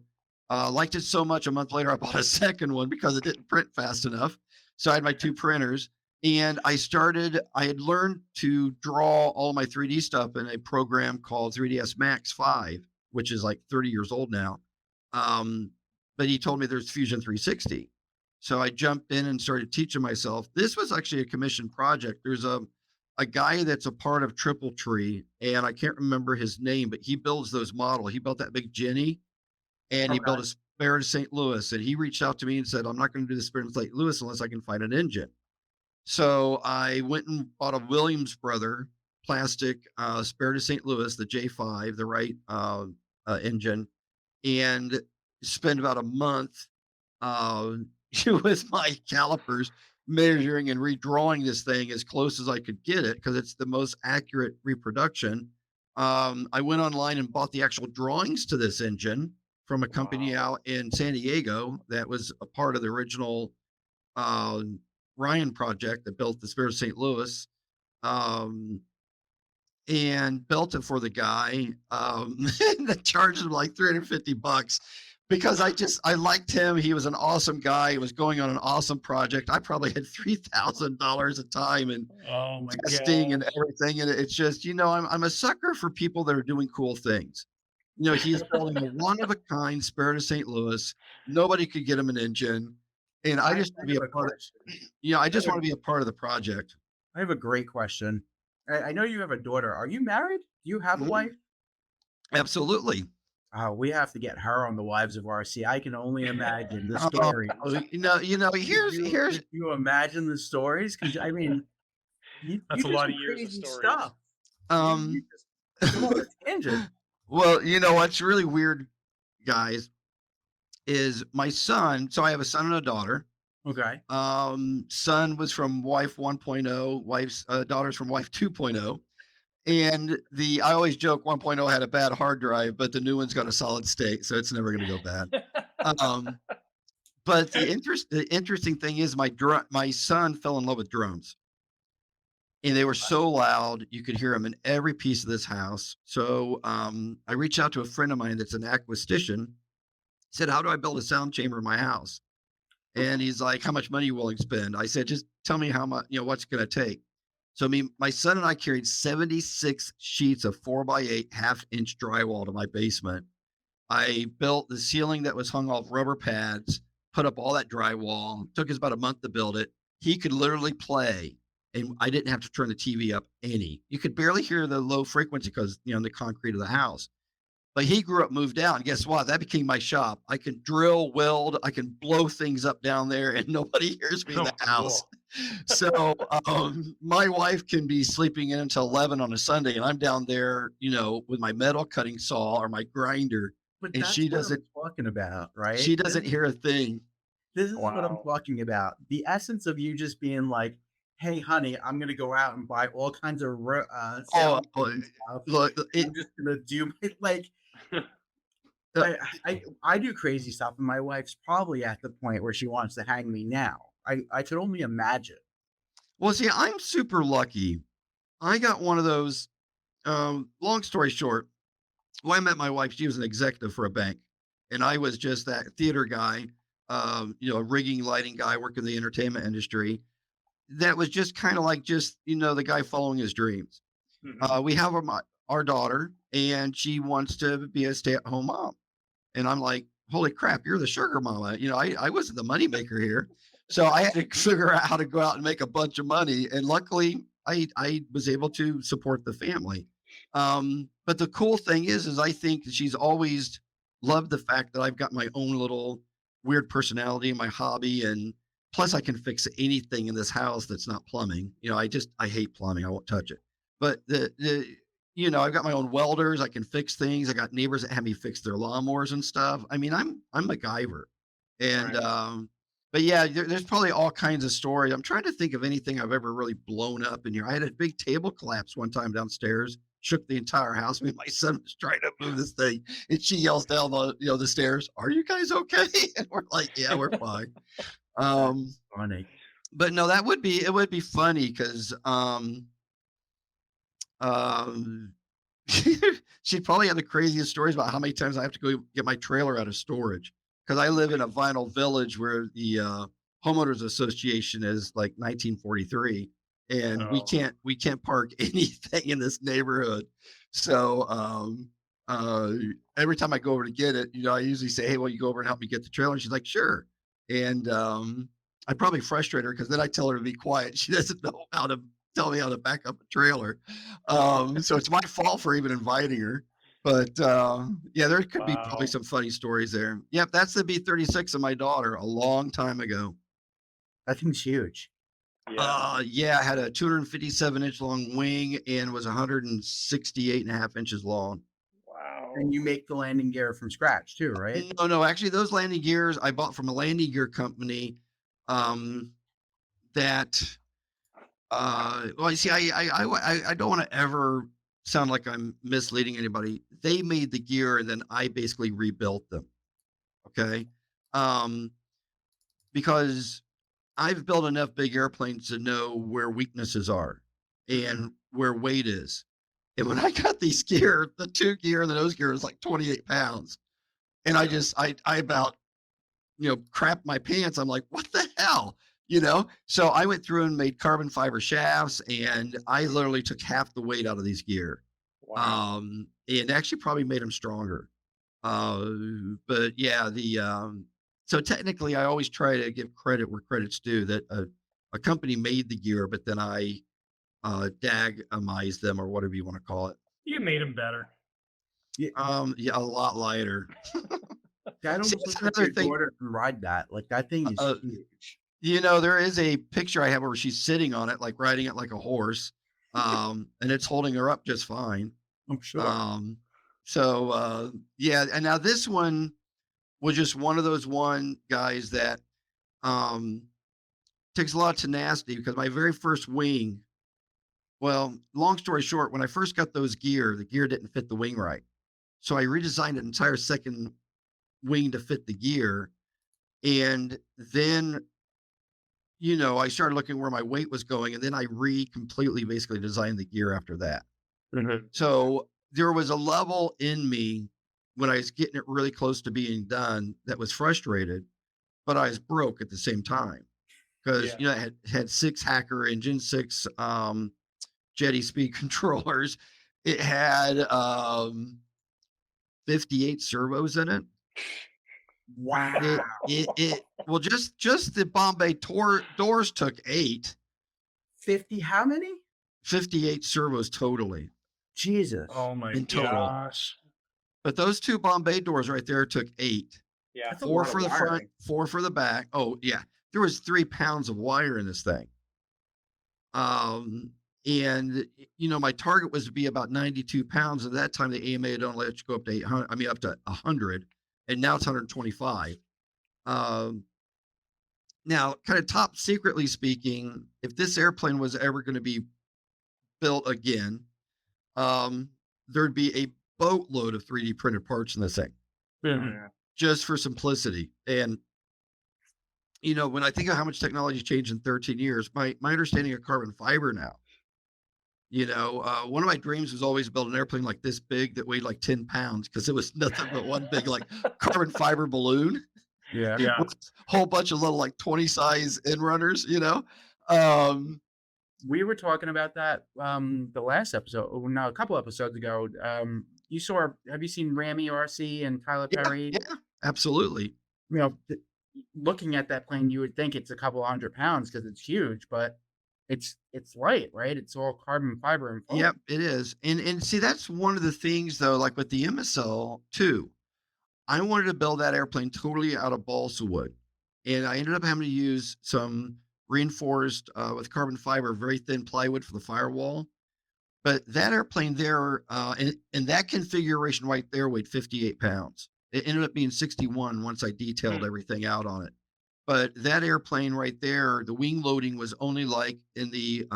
Liked it so much. A month later, I bought a second one because it didn't print fast enough. So I had my two printers, and I had learned to draw all my 3D stuff in a program called 3ds Max 5, which is like 30 years old now. But he told me there's Fusion 360. So I jumped in and started teaching myself. This was actually a commission project. There's a guy that's a part of Triple Tree, and I can't remember his name, but he builds those models. He built that big Jenny, and he built Okay. a spare to St. Louis. And he reached out to me and said, I'm not going to do the spare to St. Louis unless I can find an engine. So I went and bought a Williams brother plastic spare to St. Louis, the J5, the right engine, and spent about a month uh, with my calipers measuring and redrawing this thing as close as I could get it because it's the most accurate reproduction. I went online and bought the actual drawings to this engine from a company Wow. out in San Diego that was a part of the original uh, Ryan project that built the Spirit of St. Louis. Um, and built it for the guy that charged him like 350 bucks because I liked him. He was an awesome guy. He was going on an awesome project. I probably had $3,000 a time and Oh my testing and gosh. everything. And it's just, I'm a sucker for people that are doing cool things. He is building a one of a kind Spirit of St. Louis. Nobody could get him an engine. And I just want I to be have a a part of, question. I I have just a, want to be a part of the project. I have a great question. I know you have a daughter. Are you married? Do you have a Mhm. wife? Absolutely. We have to get her on the Wives of RC. I can only imagine the Oh, stories. here's Could you imagine the stories? Because I mean, you That's a do lot some of years of crazy stories. stuff. You um just go on a tangent. well, what's really weird, guys, is my son. So I have a son and a daughter. Okay. Son was from wife 1.0, wife's daughter's from wife 2.0. And I always joke 1.0 had a bad hard drive, but the new one's got a solid state, so it's never going to go bad. Um, but the interesting thing is my son fell in love with drums. And they were so loud, you could hear them in every piece of this house. So I reached out to a friend of mine that's an acoustician. Said, "How do I build a sound chamber in my house?" And he's like, "How much money are you willing to spend?" I said, "Just tell me how much, what's going to take." So my son and I carried 76 sheets of 4x8 half-inch drywall to my basement. I built the ceiling that was hung off rubber pads, put up all that drywall. Took us about a month to build it. He could literally play, and I didn't have to turn the TV up any. You could barely hear the low frequency because, the concrete of the house. But he grew up, moved out, and guess what? That became my shop. I can drill, weld, I can blow things up down there, and nobody hears me in Oh, the house. cool. So my wife can be sleeping in until 11 on a Sunday, and I'm down there, with my metal cutting saw or my grinder, But and that's what I'm talking about, right? she doesn't hear a thing. This is what I'm Wow. talking about. The essence of you just being like, "Hey, honey, I'm gonna go out and buy all kinds of Oh, sound stuff. look, I'm just gonna do my like." uh, I do crazy stuff, and my wife's probably at the point where she wants to hang me now. I could only imagine. well, see, I'm super lucky. I got one of those. Long story short, when I met my wife, she was an executive for a bank, and I was just that theater guy, a rigging, lighting guy, working in the entertainment industry. That was just kind of like just the guy following his dreams. Mhm. We have our daughter, and she wants to be a stay-at-home mom, and I'm like, holy crap, you're the sugar mama. I wasn't the moneymaker here, so I had to figure out how to go out and make a bunch of money, and luckily, I was able to support the family. But the cool thing is I think that she's always loved the fact that I've got my own little weird personality and my hobby, and plus I can fix anything in this house that's not plumbing. I hate plumbing. I won't touch it. But I've got my own welders. I can fix things. I got neighbors that have me fix their lawnmowers and stuff. I mean, I'm MacGyver. And, Right. but yeah, there's probably all kinds of stories. I'm trying to think of anything I've ever really blown up in here. I had a big table collapse one time downstairs, shook the entire house. I mean, my son was trying to move this thing, and she yells down the stairs, "Are you guys okay?" And we're like, "Yeah, we're fine." Um, Funny. but no, it would be funny because um, she'd probably have the craziest stories about how many times I have to go get my trailer out of storage because I live in a vinyl village where the homeowners association is like 1943, and we Oh, can't park anything in this neighborhood. So uh, every time I go over to get it, I usually say, "Hey, will you go over and help me get the trailer?" And she's like, "Sure." And I probably frustrate her because then I tell her to be quiet. She doesn't know how to tell me how to back up a trailer. So it's my fault for even inviting her. But yeah, there could be probably wow. some funny stories there. Yep, that's the B36 of my daughter a long time ago. That thing's huge. Yeah. Yeah, it had a 257-inch long wing and was 168.5 inches long. Wow. And you make the landing gear from scratch too, right? No, actually, those landing gears I bought from a landing gear company. That well, you see, I don't want to ever sound like I'm misleading anybody. They made the gear and then I basically rebuilt them. Okay. Um, because I've built enough big airplanes to know where weaknesses are and where weight is. And when I got these gear, the two gear and the nose gear was like 28 pounds. And I about, crap my pants. I'm like, what the hell? So I went through and made carbon fiber shafts, and I literally took half the weight out of these gear. Wow. And actually probably made them stronger. Uh, but yeah, so technically I always try to give credit where credit's due that a company made the gear, but then I dagamized them or whatever you want to call it. You made him better. Yeah, Yeah, a lot lighter. that See, almost that's looks like another your thing. daughter can ride that. Like that thing is Uh, huge. There is a picture I have where she's sitting on it, like riding it like a horse. And it's holding her up just fine. I'm sure. Yeah, and now this one was just one of those guys that um takes a lot of tenacity because my very first wing, well, long story short, when I first got those gear, the gear didn't fit the wing right. So I redesigned an entire second wing to fit the gear. And then, I started looking where my weight was going, and then I completely basically designed the gear after that. Mhm. So there was a level in me when I was getting it really close to being done that was frustrated, but I was broke at the same time because Yeah. it had 6 hacker engines, 6 Jetty speed controllers. It had 58 servos in it. Wow. Well, just the Bombay doors took 8, 50, how many? 58 servos totally Jesus. Oh my in total. gosh. But those 2 Bombay doors right there took 8. Yeah. That's a 4 lot of for the front, wiring. 4 for the back. Oh yeah, there was 3 pounds of wire in this thing. And my target was to be about 92 pounds. At that time, the AMA had only let you go up to 800. I mean, up to 100, and now it's 125. Now, kind of top secretly speaking, if this airplane was ever going to be built again, there'd be a boatload of 3D printed parts in this thing Mhm. Yeah. just for simplicity. And when I think of how much technology changed in 13 years, my understanding of carbon fiber now, one of my dreams was always to build an airplane like this big that weighed like 10 pounds because it was nothing but one big like carbon fiber balloon Yeah. Yeah. with a whole bunch of little like 20 size end runners. Um, We were talking about that the last episode, or no, a couple episodes ago. Have you seen Rami RC and Tyler yeah, Perry? yeah, absolutely. Looking at that plane, you would think it's a couple 100 pounds because it's huge, but it's light, right? It's all carbon fiber and foam. Yep, it is. And see, that's one of the things though, like with the MSL too. I wanted to build that airplane totally out of balsa wood. and I ended up having to use some reinforced with carbon fiber, very thin plywood for the firewall. But that airplane there, and that configuration right there weighed 58 pounds. It ended up being 61 once I detailed Mm. everything out on it. But that airplane right there, the wing loading was only like in the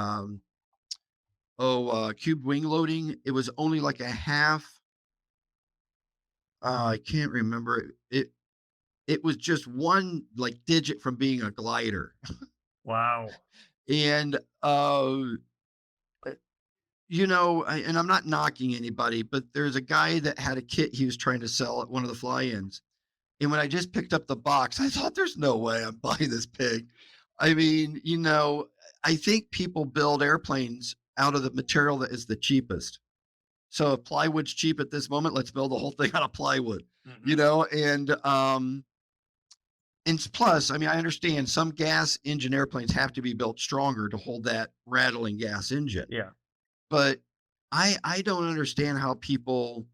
cube wing loading. It was only like a half. I can't remember it. It was just one like digit from being a glider, Wow. and and I'm not knocking anybody, but there's a guy that had a kit he was trying to sell at one of the fly-ins. And when I just picked up the box, I thought, there's no way I'm buying this pig. I mean, I think people build airplanes out of the material that is the cheapest. So if plywood's cheap at this moment, let's build the whole thing out of plywood, Mhm. and plus, I mean, I understand some gas engine airplanes have to be built stronger to hold that rattling gas engine. Yeah. But I don't understand how people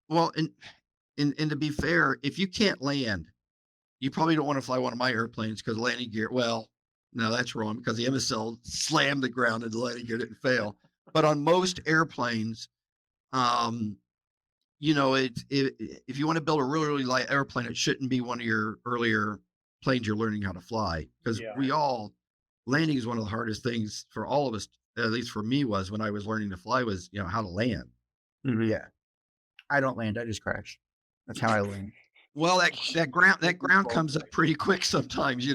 well, and to be fair, if you can't land, you probably don't want to fly one of my airplanes because landing gear, well, no, that's wrong because the MSL slammed the ground and the landing gear didn't fail. But on most airplanes, um, if you want to build a really, really light airplane, it shouldn't be one of your earlier planes you're learning how to fly because Yeah. landing is one of the hardest things for all of us, at least for me, was when I was learning to fly was, how to land. Mhm. Yeah. I don't land. I just crash. That's how I land. Well, that ground comes up pretty quick sometimes,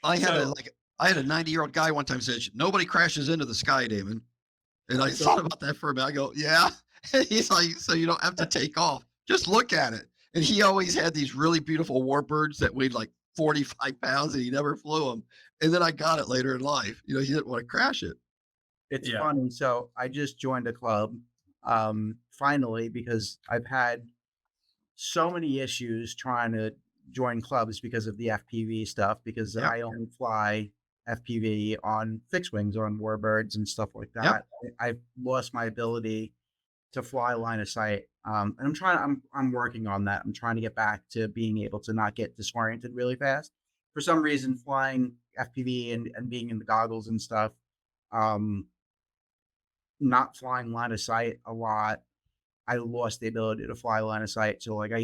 I had So I had a 90-year-old guy one time said, "Nobody crashes into the sky, Damon." And I thought about that for a minute. I go, "Yeah." He's like, "So you don't have to take off. Just look at it." And he always had these really beautiful warbirds that weighed like 45 pounds and he never flew them. And then I got it later in life. He didn't want to crash it. It's yeah. funny. So I just joined a club, finally, because I've had so many issues trying to join clubs because of the FPV stuff, because Yep. I only fly FPV on fixed wings, on warbirds and stuff like Yep. that. I've lost my ability to fly line of sight. And I'm working on that. I'm trying to get back to being able to not get disoriented really fast. For some reason, flying FPV and being in the goggles and stuff, um, not flying line of sight a lot, I lost the ability to fly line of sight. So like I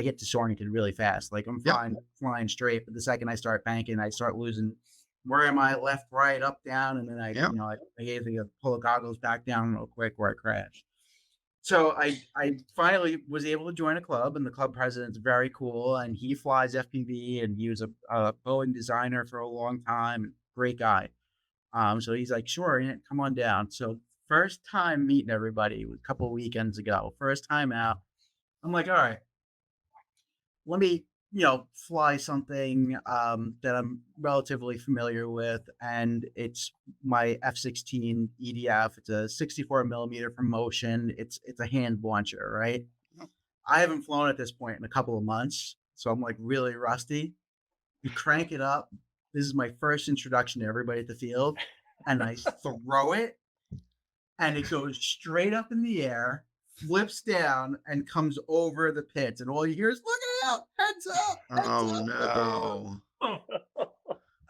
get disoriented really fast. Like I'm Yep. flying straight, but the second I start banking, I start losing where am I, left, right, up, down, and then Yep. I either pull the goggles back down real quick or I crash. So I finally was able to join a club, and the club president's very cool, and he flies FPV, and he was a Boeing designer for a long time, great guy. So he's like, sure, yeah, come on down. So first time meeting everybody was a couple of weekends ago. First time out. I'm like, all right, let me, fly something that I'm relatively familiar with. And it's my F-16 EDF. It's a 64 millimeter from Motion. It's a hand launcher, right? I haven't flown at this point in a couple of months. So I'm like really rusty. You crank it up. This is my first introduction to everybody at the field. And I throw it, and it goes straight up in the air, flips down, and comes over the pits. And all you hear is, look out, heads up, heads Oh up. no. Oh.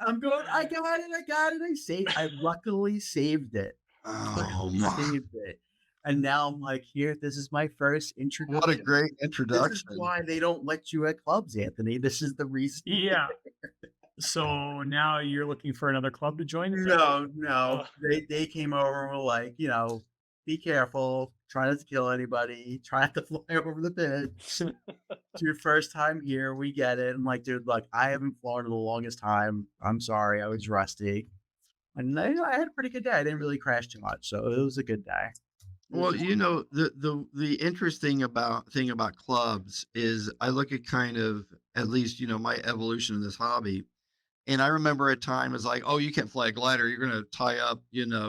I'm going, I got it. I luckily saved it. Oh Luckily my. saved it. And now I'm like, here, this is my first What a introduction. great This is introduction. why they don't let you at clubs, Anthony. This is the reason. Yeah. So now you're looking for another club to join? Is that- No. They came over and were like, be careful, try not to kill anybody, try not to fly over the pit. It's your first time here, we get it. I'm like, dude, look, I haven't flown in the longest time. I'm sorry, I was rusty. And I had a pretty good day. I didn't really crash too much, so it was a good day. Well, the interesting thing about clubs is I look at kind of at least, my evolution in this hobby. And I remember a time it's like, oh, you can't fly a glider, you're gonna tie up,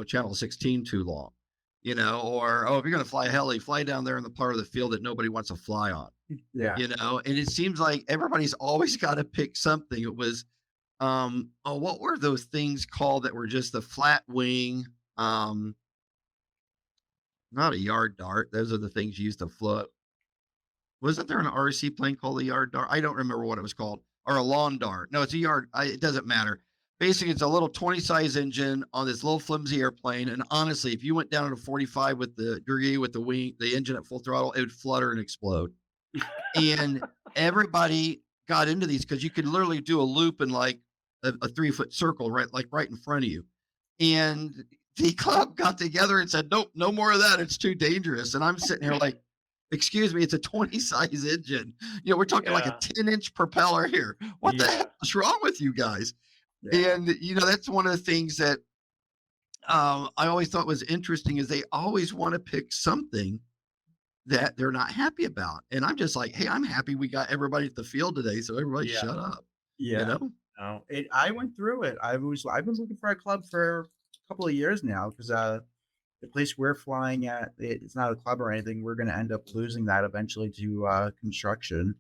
channel 16 too long. Or oh, if you're gonna fly a heli, fly down there in the part of the field that nobody wants to fly on. Yeah. And it seems like everybody's always got to pick something. It was what were those things called that were just the flat wing? Um, Not a yard dart. Those are the things you used to float. wasn't there an RC plane called the yard dart? I don't remember what it was called, or a lawn dart. No, it's a yard. It doesn't matter. Basically, it's a little 20 size engine on this little flimsy airplane. And honestly, if you went down to 45 with the degree with the wing, the engine at full throttle, it would flutter and explode. And everybody got into these because you could literally do a loop in like a 3 foot circle, right? Like right in front of you. And the club got together and said, nope, no more of that. It's too dangerous. And I'm sitting here like, excuse me, it's a 20 size engine. We're talking like a 10-inch propeller here. What the hell is wrong with you guys? Yeah. And, that's one of the things that I always thought was interesting is they always want to pick something that they're not happy about. And I'm just like, hey, I'm happy we got everybody at the field today. So everybody shut up. Yeah. No, I went through it. I've been looking for a club for a couple of years now because the place we're flying at, it's not a club or anything. We're going to end up losing that eventually to construction.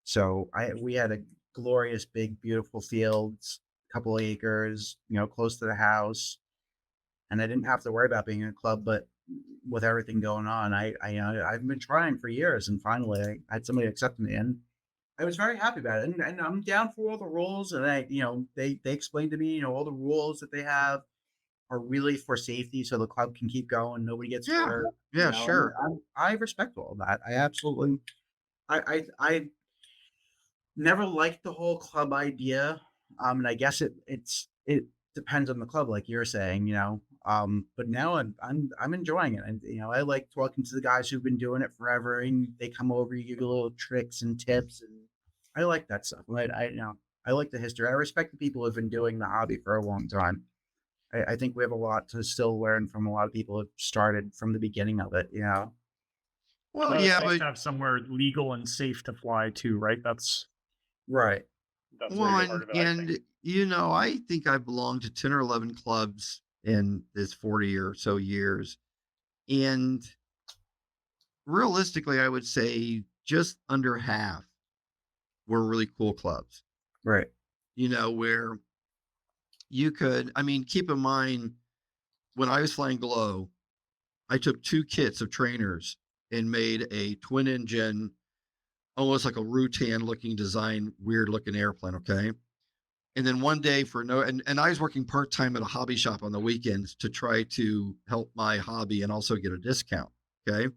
So we had a glorious, big, beautiful fields, couple of acres, close to the house, and I didn't have to worry about being in a club. But with everything going on, I've been trying for years, and finally I had somebody accept me, and I was very happy about it. And I'm down for all the rules, and they explained to me, all the rules that they have are really for safety, so the club can keep going, nobody gets hurt. Yeah, sure. I respect all that. I absolutely, I never liked the whole club idea. And I guess it depends on the club, like you're saying, but now I'm enjoying it. And, I like talking to the guys who've been doing it forever, and they come over, you give little tricks and tips, and I like that stuff. I like the history. I respect the people who've been doing the hobby for a long time. I think we have a lot to still learn from a lot of people who started from the beginning of it, Well, Well, yeah, it's nice but to have somewhere legal and safe to fly to, right? That's right. That's a well, big part of it, I think. I think I belonged to 10 or 11 clubs in this 40 or so years. And realistically, I would say just under half were really cool clubs, Right. where you could, keep in mind when I was flying Glow, I took 2 kits of trainers and made a twin engine, almost like a Rutan looking design, weird looking airplane. Okay. And then one day and I was working part-time at a hobby shop on the weekends to try to help my hobby and also get a discount. Okay.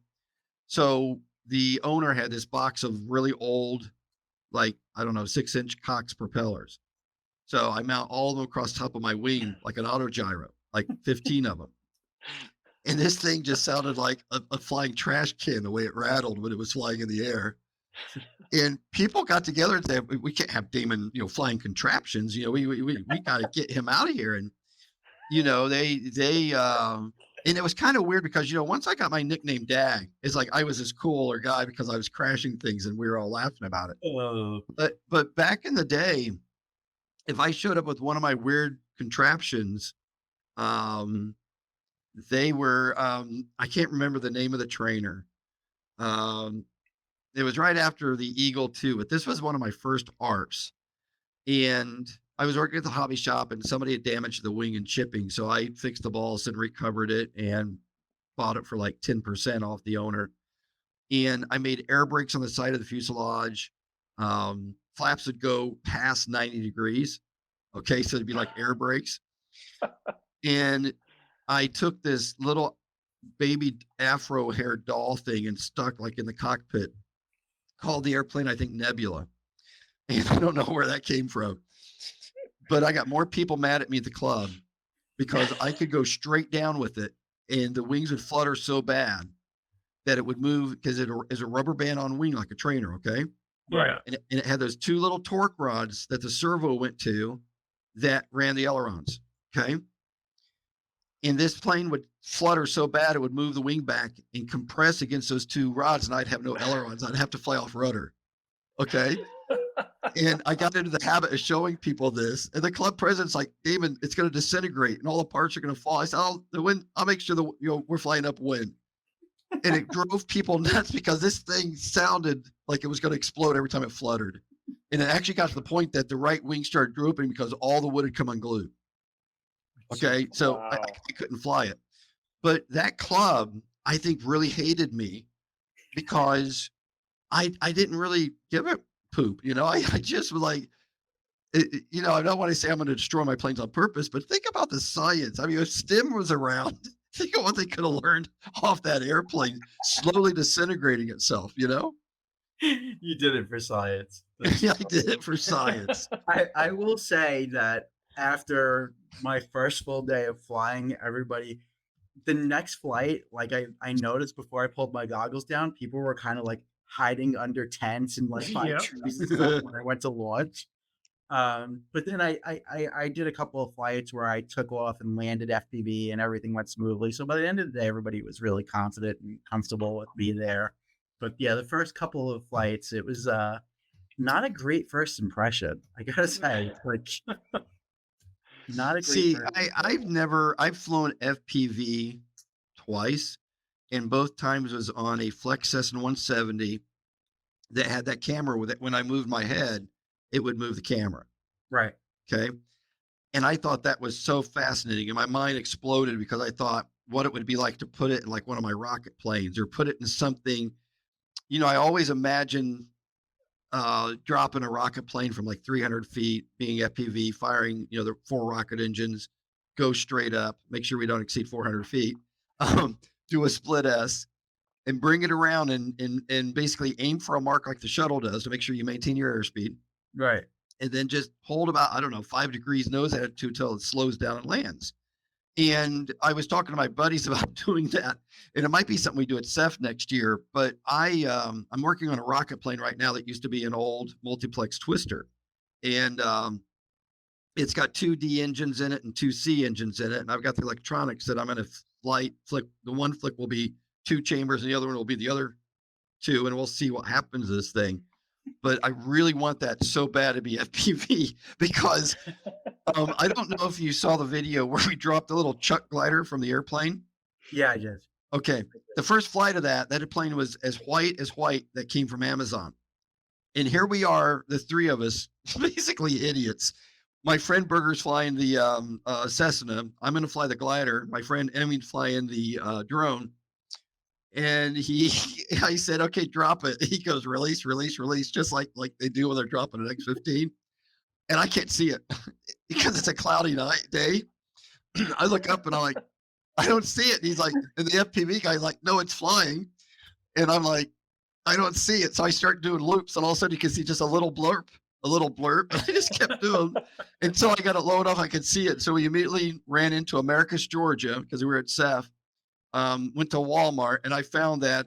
So the owner had this box of really old, like, I don't know, 6-inch Cox propellers. So I mount all of them across top of my wing, like an auto gyro, like 15 of them. And this thing just sounded like a flying trash can, the way it rattled when it was flying in the air. And people got together and said, we can't have Damon, flying contraptions. We got to get him out of here. And, and it was kind of weird because, once I got my nickname Dag, it's like I was this cooler guy because I was crashing things and we were all laughing about it. But back in the day, if I showed up with one of my weird contraptions, they were, I can't remember the name of the trainer. It was right after the Eagle 2, but this was one of my first ARPs. And I was working at the hobby shop and somebody had damaged the wing and chipping. So I fixed the balls and recovered it and bought it for like 10% off the owner. And I made air brakes on the side of the fuselage. Flaps would go past 90 degrees. Okay. So it'd be like air brakes. And I took this little baby afro hair doll thing and stuck like in the cockpit, called the airplane, I think, Nebula. And I don't know where that came from, but I got more people mad at me at the club because I could go straight down with it and the wings would flutter so bad that it would move because it is a rubber band on wing like a trainer. Okay. right. And it had those 2 little torque rods that the servo went to that ran the ailerons. Okay. And this plane would flutter so bad it would move the wing back and compress against those 2 rods, and I'd have no ailerons. I'd have to fly off rudder. Okay. And I got into the habit of showing people this, and the club president's like, Damon, it's going to disintegrate and all the parts are going to fall. I said, I'll make sure that we're flying upwind. And it drove people nuts because this thing sounded like it was going to explode every time it fluttered. And it actually got to the point that the right wing started drooping because all the wood had come unglued. Okay. So Wow. I couldn't fly it. But that club, I think, really hated me because I didn't really give a poop. I just was like, I don't want to say I'm going to destroy my planes on purpose, but think about the science. I mean, if STEM was around, think of what they could have learned off that airplane slowly disintegrating itself. You did it for science. Yeah, I did it for science. I will say that after my first full day of flying, the next flight, like I noticed before I pulled my goggles down, people were kind of like hiding under tents and like by Yep. trees and stuff when I went to launch. But then I did a couple of flights where I took off and landed FPV and everything went smoothly. So by the end of the day, everybody was really confident and comfortable with me there. But yeah, the first couple of flights, it was not a great first impression. I gotta say, like, not a great. See, first I've flown FPV twice, and both times was on a Flex Cessna 170 that had that camera with it. When I moved my head, it would move the camera. Right. Okay. And I thought that was so fascinating. And my mind exploded because I thought what it would be like to put it in like one of my rocket planes or put it in something. I always imagine dropping a rocket plane from like 300 feet, being FPV, firing, the 4 rocket engines, go straight up, make sure we don't exceed 400 feet, do a split S, and bring it around and basically aim for a mark like the shuttle does to make sure you maintain your airspeed. Right. And then just hold about, I don't know, 5 degrees nose attitude until it slows down and lands. And I was talking to my buddies about doing that, and it might be something we do at CEF next year. But I'm working on a rocket plane right now that used to be an old multiplex twister, and it's got 2 D engines in it and 2 C engines in it. And I've got the electronics that I'm going to flick. The one flick will be 2 chambers, and the other one will be the other 2, and we'll see what happens to this thing. But I really want that so bad to be FPV because I don't know if you saw the video where we dropped a little chuck glider from the airplane. Yeah, I did. Okay. The first flight of that plane was as white that came from Amazon. And here we are, the 3 of us, basically idiots. My friend Berger's flying the Cessna. I'm going to fly the glider. My friend Emmy's flying the drone. And I said, okay, drop it. He goes, release, release, release, just like they do when they're dropping an X-15. And I can't see it because it's a cloudy day. I look up and I'm like, I don't see it. And he's like, and the FPV guy's like, no, it's flying. And I'm like, I don't see it. So I start doing loops, and all of a sudden you can see just a little blurb. And I just kept doing until I got it low enough I could see it. So we immediately ran into Americus, Georgia, because we were at CEF. Went to Walmart, and I found that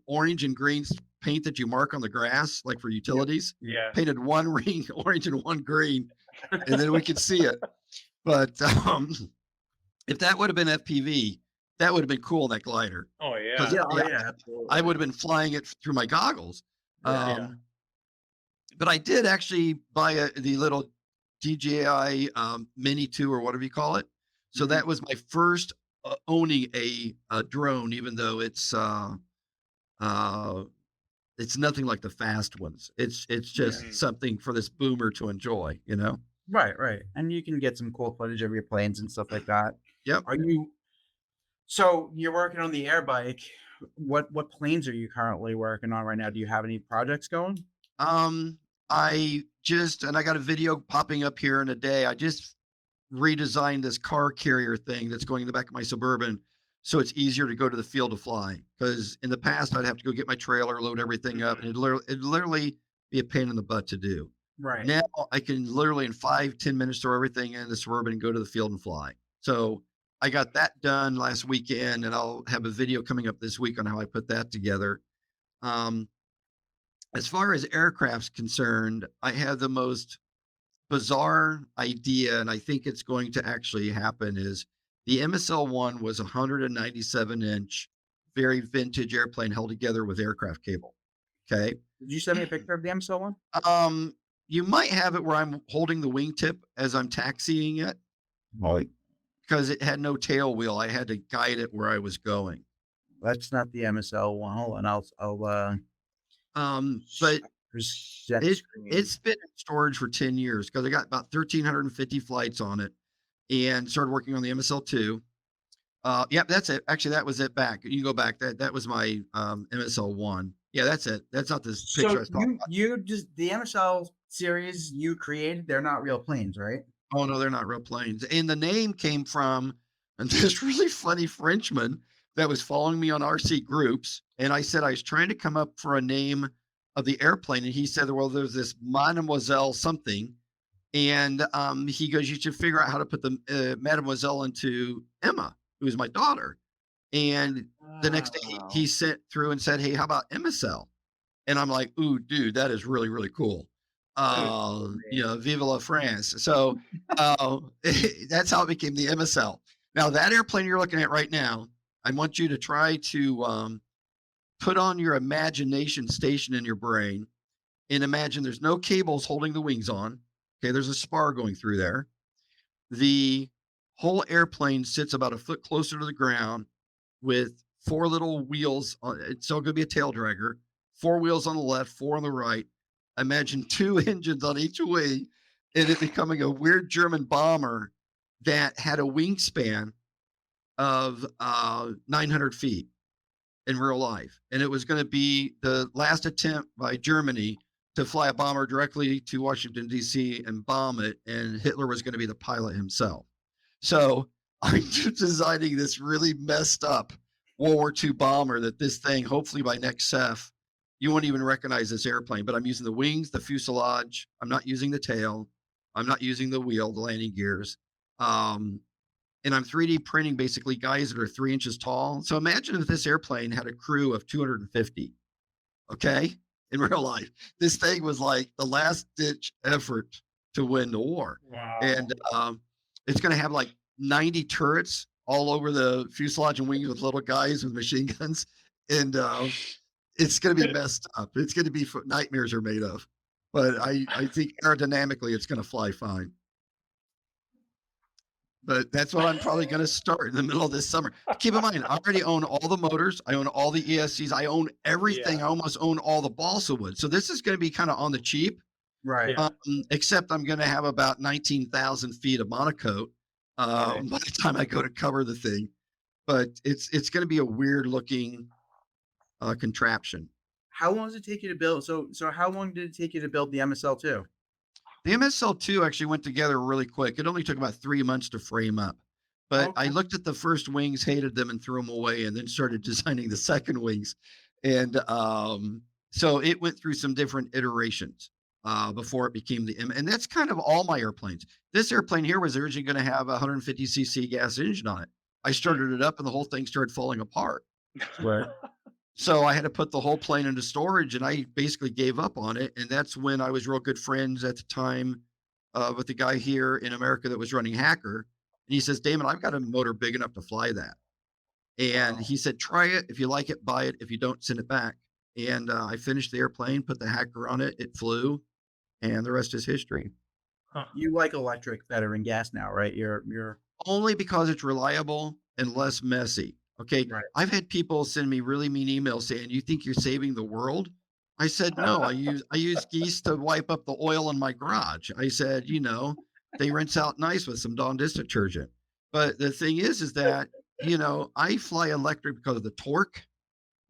orange and green paint that you mark on the grass, like for utilities. Yeah. Painted 1 ring orange and 1 green, and then we could see it. But if that would have been FPV, that would have been cool, that glider. Oh yeah. 'Cause, Yeah, absolutely. I would have been flying it through my goggles. Yeah. But I did actually buy the little DJI Mini 2 or whatever you call it. So that was my first owning a drone, even though it's nothing like the fast ones. It's just something for this boomer to enjoy, Right. And you can get some cool footage of your planes and stuff like that. Yep. So you're working on the Airbike. What planes are you currently working on right now? Do you have any projects going? I got a video popping up here in a day. I just redesigned this car carrier thing that's going in the back of my Suburban, so it's easier to go to the field to fly. Because in the past, I'd have to go get my trailer, load everything up, and it'd literally be a pain in the butt to do. Right. Now I can literally in 5-10 minutes throw everything in the Suburban and go to the field and fly. So I got that done last weekend, and I'll have a video coming up this week on how I put that together. As far as aircraft's concerned, I have the most bizarre idea, and I think it's going to actually happen. Is the MSL-1 was 197-inch, very vintage airplane held together with aircraft cable. Okay. Did you send me a picture of the MSL one? You might have it where I'm holding the wingtip as I'm taxiing it. Because it had no tail wheel. I had to guide it where I was going. That's not the MSL one. Hold on, I'll But present it's screen. been in storage for 10 years because I got about 1,350 flights on it and started working on the MSL-2. Yep, that's it. Actually, that was it back. You can go back. That was my MSL-1. Yeah, that's it. That's not this picture I So was talking about. you just the MSL series you created, they're not real planes, right? Oh, no, they're not real planes. And the name came from this really funny Frenchman that was following me on RC groups. And I said I was trying to come up for a name of the airplane. And he said, well, there's this Mademoiselle something. And he goes, you should figure out how to put the Mademoiselle into Emma, who is my daughter. And the next day he Wow. sent through and said, hey, how about MSL? And I'm like, ooh, dude, that is really, really cool. Vive la France. So that's how it became the MSL. Now, that airplane you're looking at right now, I want you to try to put on your imagination station in your brain and imagine there's no cables holding the wings on. Okay, there's a spar going through there. The whole airplane sits about a foot closer to the ground with four little wheels on it's still going to be a tail dragger, four wheels on the left, four on the right. Imagine two engines on each wing and it becoming a weird German bomber that had a wingspan of 900 feet in real life. And it was going to be the last attempt by Germany to fly a bomber directly to Washington, D.C. and bomb it. And Hitler was going to be the pilot himself. So I'm designing this really messed up World War II bomber that this thing, hopefully by next CEF, you won't even recognize this airplane, but I'm using the wings, the fuselage. I'm not using the tail. I'm not using the wheel, the landing gears. And I'm 3D printing basically guys that are 3 inches tall. So imagine if this airplane had a crew of 250, okay, in real life. This thing was like the last ditch effort to win the war. Wow. And it's going to have like 90 turrets all over the fuselage and wings with little guys with machine guns. And it's going to be messed up. It's going to be nightmares are made of. But I think aerodynamically it's going to fly fine. But that's what I'm probably going to start in the middle of this summer. Keep in mind, I already own all the motors. I own all the ESCs. I own everything. Yeah. I almost own all the balsa wood. So this is going to be kind of on the cheap, Right. Yeah. except I'm going to have about 19,000 feet of monocoat by the time I go to cover the thing. But it's going to be a weird looking contraption. How long does it take you to build? So how long did it take you to build the MSL2? The MSL2 actually went together really quick. It only took about 3 months to frame up. But I Okay. looked at the first wings, hated them, and threw them away, and then started designing the second wings. And so it went through some different iterations before it became the M. And that's kind of all my airplanes. This airplane here was originally going to have a 150cc gas engine on it. I started it up, and the whole thing started falling apart. Right. So I had to put the whole plane into storage, and I basically gave up on it. And that's when I was real good friends at the time with the guy here in America that was running Hacker. And he says, Damon, I've got a motor big enough to fly that. And Wow. he said, try it. If you like it, buy it. If you don't, send it back. And I finished the airplane, put the Hacker on it. It flew, and the rest is history. Huh. You like electric better than gas now, right? You're Only because it's reliable and less messy. Okay. right. I've had people send me really mean emails saying, you think you're saving the world? I said, no, I use geese to wipe up the oil in my garage. I said, they rinse out nice with some Dawn dish detergent. But the thing is that, I fly electric because of the torque,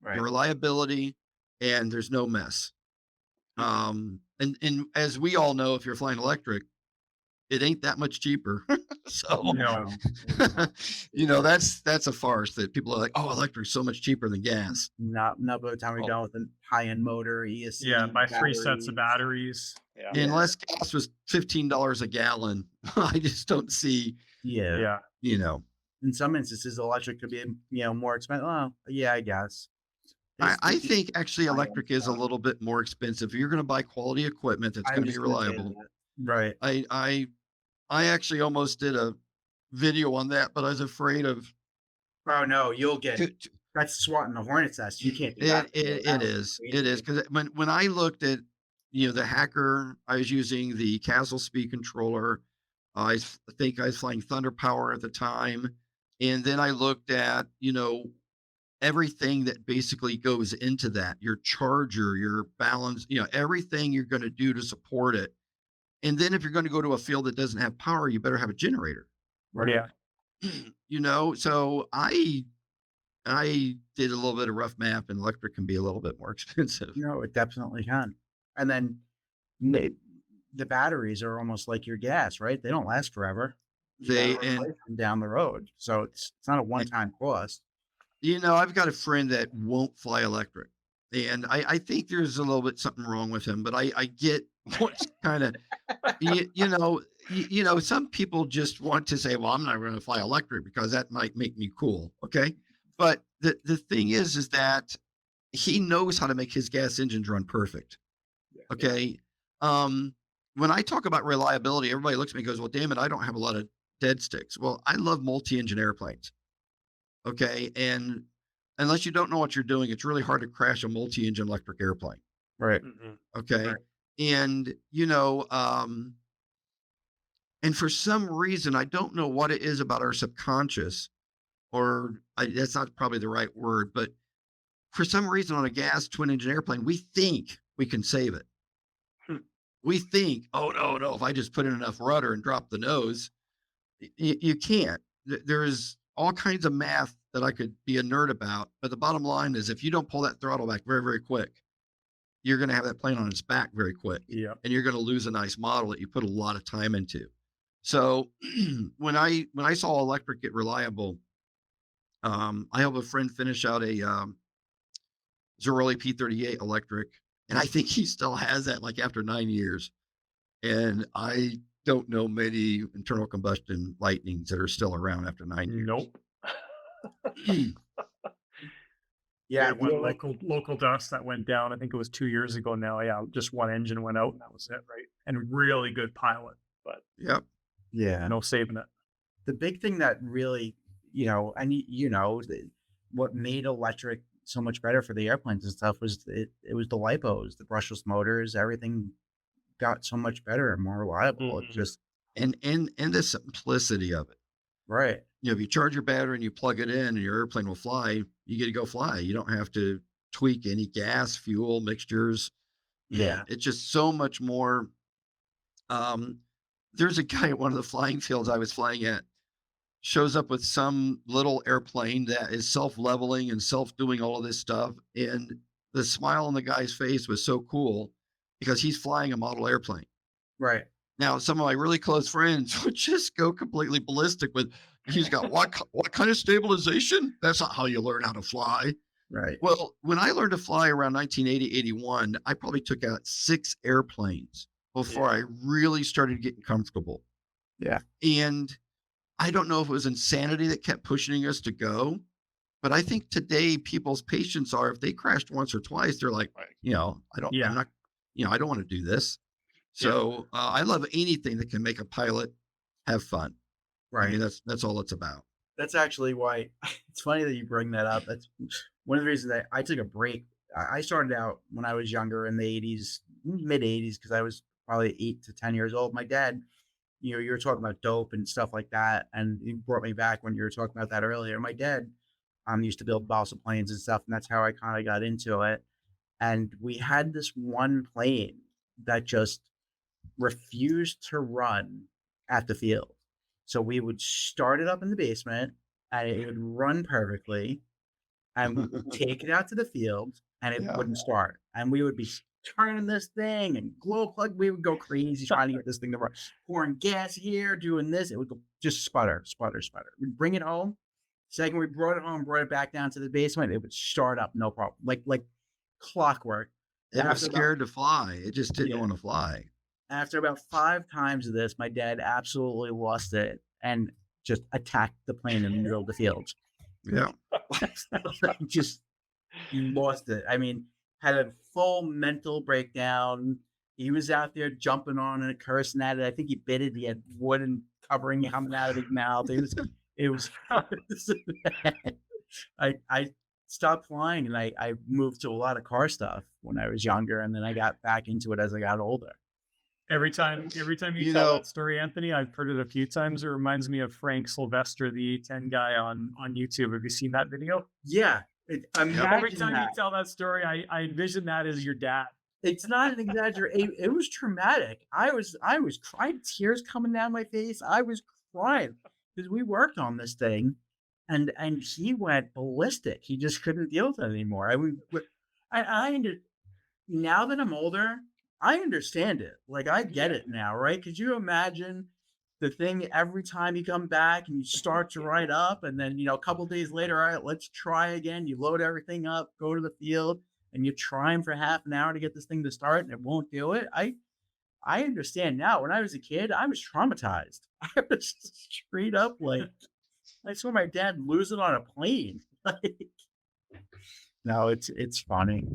the Right. reliability, and there's no mess. And as we all know, if you're flying electric, it ain't that much cheaper. So, No. that's a farce that people are like, oh, electric's so much cheaper than gas. Not by the time we're Oh. done with a high-end motor, ESC, Yeah, buy 3 sets of batteries. batteries. Yeah. Unless gas was $15 a gallon, I just don't see, Yeah. Yeah. In some instances, electric could be, more expensive. Oh, yeah, I guess. I think actually electric is a little bit more expensive. You're going to buy quality equipment that's I'm going to be just gonna say reliable. that. Right. I actually almost did a video on that, but I was afraid of Oh no, you'll get to- that's swatting the hornet's nest. You can't do that. it is because when I looked at the Hacker, I was using the Castle Speed controller. Think I was flying Thunder Power at the time, and then I looked at everything that basically goes into that, your charger, your balance, everything you're going to do to support it. And then if you're going to go to a field that doesn't have power, you better have a generator. Yeah. So I did a little bit of rough math, and electric can be a little bit more expensive. No, it definitely can. And then ma- the batteries are almost like your gas, right? They don't last forever. You got to They replace them down the road, so it's not a one-time cost. I've got a friend that won't fly electric, and I think there's a little bit something wrong with him, but I get what's kind of some people just want to say, well, I'm not going to fly electric because that might make me cool. Okay. But the thing is that he knows how to make his gas engines run perfect. Yeah. Okay. When I talk about reliability, everybody looks at me and goes, well, damn it, I don't have a lot of dead sticks. Well, I love multi-engine airplanes. Okay. And unless you don't know what you're doing, it's really hard to crash a multi-engine electric airplane. Right. Okay. Right. And, and for some reason, I don't know what it is about our subconscious, that's not probably the right word, but for some reason on a gas twin engine airplane, we think we can save it. Hmm. We think, oh, no, if I just put in enough rudder and drop the nose, you can't. There's all kinds of math that I could be a nerd about. But the bottom line is if you don't pull that throttle back very, very quick, you're going to have that plane on its back very quick. Yeah. And you're going to lose a nice model that you put a lot of time into. So when I saw electric get reliable, I have a friend finish out a Zorelli P38 electric, and I think he still has that like after 9 years. And I don't know many internal combustion lightnings that are still around after 9 years. Nope. Yeah. One local dust that went down. I think it was 2 years ago now. Yeah, just one engine went out, and that was it, right? And really good pilot, but Yep. Yeah. no saving it. The big thing that really, what made electric so much better for the airplanes and stuff was it was the lipos, the brushless motors, everything got so much better and more reliable. It's just And the simplicity of it. right. If you charge your battery and you plug it in and your airplane will fly, you get to go fly. You don't have to tweak any gas, fuel mixtures. Yeah. It's just so much more. There's a guy at one of the flying fields I was flying at, shows up with some little airplane that is self-leveling and self-doing all of this stuff. And the smile on the guy's face was so cool because he's flying a model airplane. Right. Now, some of my really close friends would just go completely ballistic with, he's got what kind of stabilization? That's not how you learn how to fly. Right. Well, when I learned to fly around 1980, 81, I probably took out 6 airplanes before I really started getting comfortable. Yeah. And I don't know if it was insanity that kept pushing us to go, but I think today people's patience are, if they crashed once or twice, they're like, I'm not, I don't want to do this. So I love anything that can make a pilot have fun. Right. I mean, that's all it's about. That's actually why it's funny that you bring that up. That's one of the reasons that I took a break. I started out when I was younger in the 80s, mid 80s, because I was probably 8 to 10 years old. My dad, you were talking about dope and stuff like that. And you brought me back when you were talking about that earlier. My dad used to build balsa planes and stuff. And that's how I kind of got into it. And we had this one plane that just refused to run at the field. So we would start it up in the basement and it would run perfectly. And we would take it out to the field and it wouldn't start. And we would be turning this thing and glow plug. We would go crazy trying to get this thing to run, pouring gas here, doing this. It would go just sputter. We'd bring it home. Second, we brought it home, brought it back down to the basement. It would start up, no problem. Like clockwork. It was scared to fly. It just didn't want to fly. After about 5 times of this, my dad absolutely lost it and just attacked the plane in the middle of the field. Yeah. Just lost it. I mean, had a full mental breakdown. He was out there jumping on it, cursing at it. I think he bit it. He had wooden covering coming out of his mouth. It was I stopped flying and I moved to a lot of car stuff when I was younger, and then I got back into it as I got older. Every time you tell that story, Anthony, I've heard it a few times. It reminds me of Frank Sylvester, the A10 guy on YouTube. Have you seen that video? Yeah. Every time you tell that story, I envision that as your dad. It's not an exaggeration. It was traumatic. I was crying, tears coming down my face. I was crying because we worked on this thing and he went ballistic. He just couldn't deal with it anymore. I mean, now that I'm older, I understand it. Like I get Yeah. it now, right? Could you imagine the thing every time you come back and you start to write up, and then a couple days later, all right, let's try again. You load everything up, go to the field, and you're trying for half an hour to get this thing to start, and it won't do it. I understand now. When I was a kid, I was traumatized. I was straight up like I saw my dad lose it on a plane. Like, no, it's funny.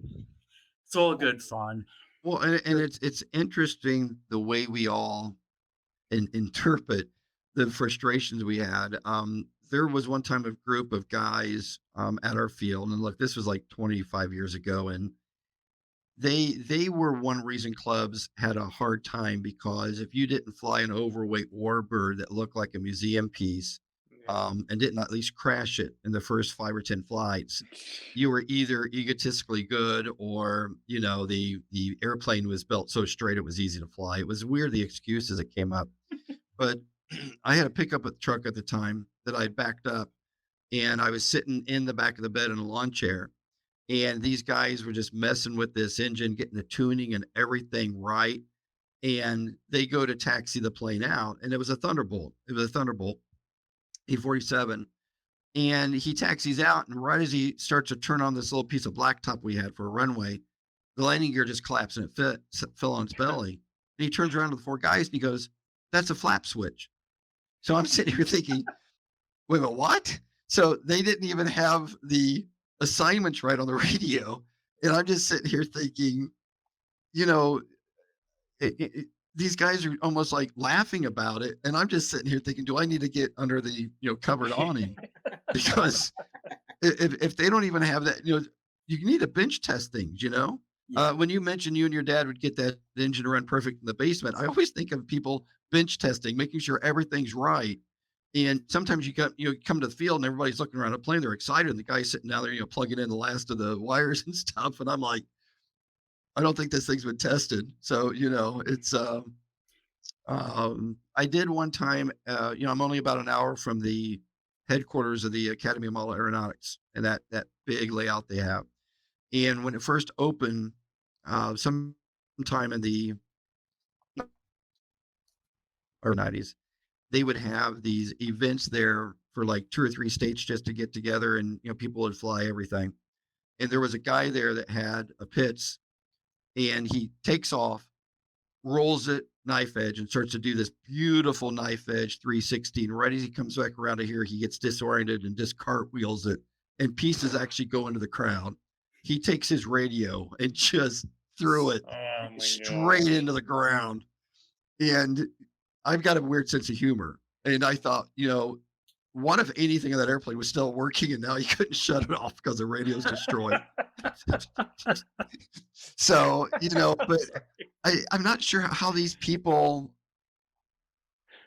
It's all good fun. Well, and it's interesting the way we all interpret the frustrations we had. There was one time a group of guys at our field, and look, this was like 25 years ago, and they were one reason clubs had a hard time because if you didn't fly an overweight warbird that looked like a museum piece, Yeah. and didn't at least crash it in the first 5 or 10 flights, you were either egotistically good or the airplane was built so straight it was easy to fly. It was weird the excuses that came up, but I had a pickup truck at the time that I backed up, and I was sitting in the back of the bed in a lawn chair, and these guys were just messing with this engine, getting the tuning and everything right. And they go to taxi the plane out, and it was a Thunderbolt. It was a Thunderbolt E-47, and he taxis out, and right as he starts to turn on this little piece of blacktop we had for a runway, the landing gear just collapsed and it fell on its belly. And he turns around to the four guys and he goes, "That's a flap switch." So I'm sitting here thinking, wait a minute, what? So they didn't even have the assignments right on the radio. And I'm just sitting here thinking, you know, these guys are almost like laughing about it. And I'm just sitting here thinking, do I need to get under the, covered awning? Because if they don't even have that, you need to bench test things, Yeah. When you mentioned you and your dad would get that engine to run perfect in the basement, I always think of people bench testing, making sure everything's right. And sometimes you come to the field and everybody's looking around the plane, they're excited, and the guy's sitting down there, plugging in the last of the wires and stuff. And I'm like, I don't think this thing's been tested. So, it's I did one time, I'm only about an hour from the headquarters of the Academy of Model Aeronautics and that big layout they have. And when it first opened, sometime in the early 90s, they would have these events there for like 2 or 3 states just to get together, and people would fly everything. And there was a guy there that had a Pitts, and he takes off, rolls it knife edge, and starts to do this beautiful knife edge 360. And right as he comes back around to here, he gets disoriented and just cartwheels it, and pieces actually go into the crowd. He takes his radio and just threw it Oh my straight gosh. into the ground. And I've got a weird sense of humor. And I thought, what if anything in that airplane was still working and now you couldn't shut it off because the radio's destroyed? So, but I'm not sure how these people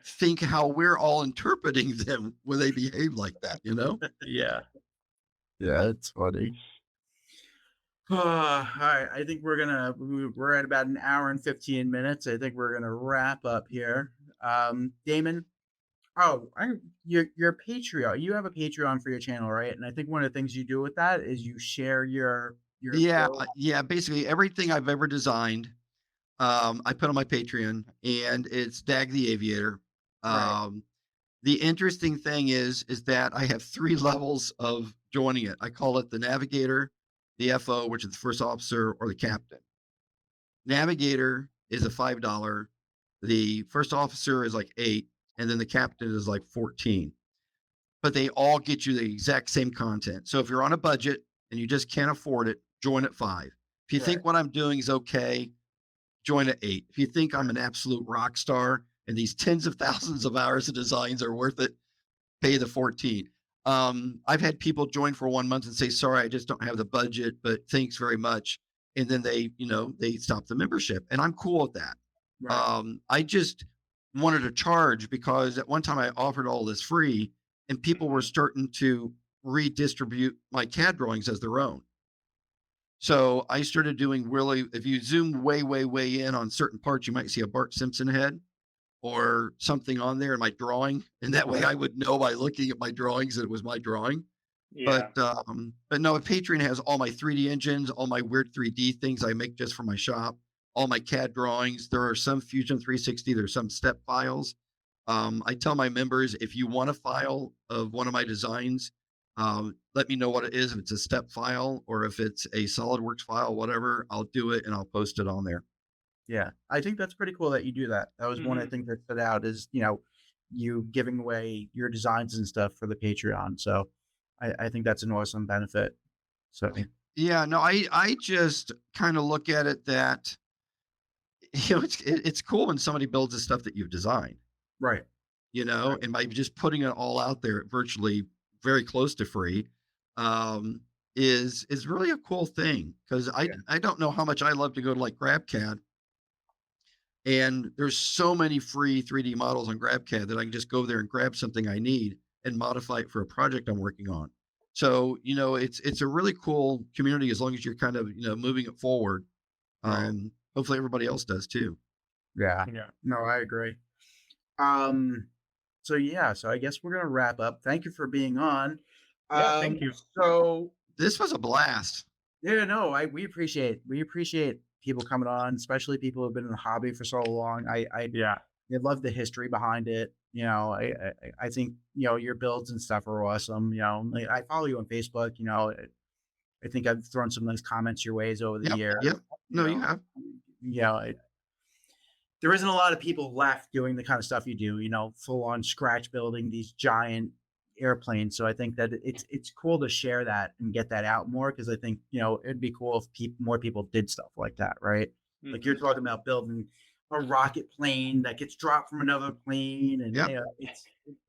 think how we're all interpreting them when they behave like that, Yeah. Yeah, it's funny. All right. I think we're at about an hour and 15 minutes. I think we're gonna wrap up here. Damon, your Patreon. You have a Patreon for your channel, right? And I think one of the things you do with that is you share your Yeah, build. yeah. Basically, everything I've ever designed, I put on my Patreon, and it's Dag the Aviator. Right. The interesting thing is that I have 3 levels of joining it. I call it the navigator, the FO, which is the first officer, or the captain. Navigator is a $5. The first officer is like 8, and then the captain is like 14. But they all get you the exact same content. So if you're on a budget and you just can't afford it, join at 5. If you Right. think what I'm doing is okay, join at 8. If you think I'm an absolute rock star and these tens of thousands of hours of designs are worth it, pay the 14. I've had people join for 1 month and say, "Sorry, I just don't have the budget, but thanks very much." And then they stop the membership, and I'm cool with that. Right. I just wanted to charge because at one time I offered all this free, and people were Mhm. starting to redistribute my CAD drawings as their own. So I started doing really, if you zoom way, way, way in on certain parts, you might see a Bart Simpson head. or something on there in my drawing, and that way I would know by looking at my drawings that it was my drawing. Yeah. But no, Patreon has all my 3D engines, all my weird 3D things I make just for my shop, all my CAD drawings. There are some Fusion 360, there's some step files. I tell my members, if you want a file of one of my designs, let me know what it is. If it's a step file or if it's a SolidWorks file, whatever, I'll do it and I'll post it on there. Yeah, I think that's pretty cool that you do that. That was one I Mhm. think that stood out is, you giving away your designs and stuff for the Patreon. So I think that's an awesome benefit. So Yeah, no, I just kind of look at it that it's cool when somebody builds the stuff that you've designed, right, right, and by just putting it all out there virtually very close to free, um, is really a cool thing because yeah, I don't know how much I love to go to like GrabCAD, and there's so many free 3D models on GrabCAD that I can just go there and grab something I need and modify it for a project I'm working on. So, it's a really cool community as long as you're kind of, moving it forward. right. Hopefully everybody else does too. Yeah. Yeah. No, I agree. Um, so yeah, so I guess we're gonna wrap up. Thank you for being on. Yeah. Um, Thank you. so This was a blast. yeah, no, we appreciate people coming on, especially people who've been in the hobby for so long. I Yeah. love the history behind it. I think your builds and stuff are awesome. Like, I follow you on Facebook. I think I've thrown some nice comments your ways over the Yep. year. Yep. You No, you know, have. there isn't a lot of people left doing the kind of stuff you do. Full on scratch building these giant airplanes. So I think that it's cool to share that and get that out more because I think it'd be cool if more people did stuff like that, right? Like you're Mhm. talking about building a rocket plane that gets dropped from another plane, and Yep.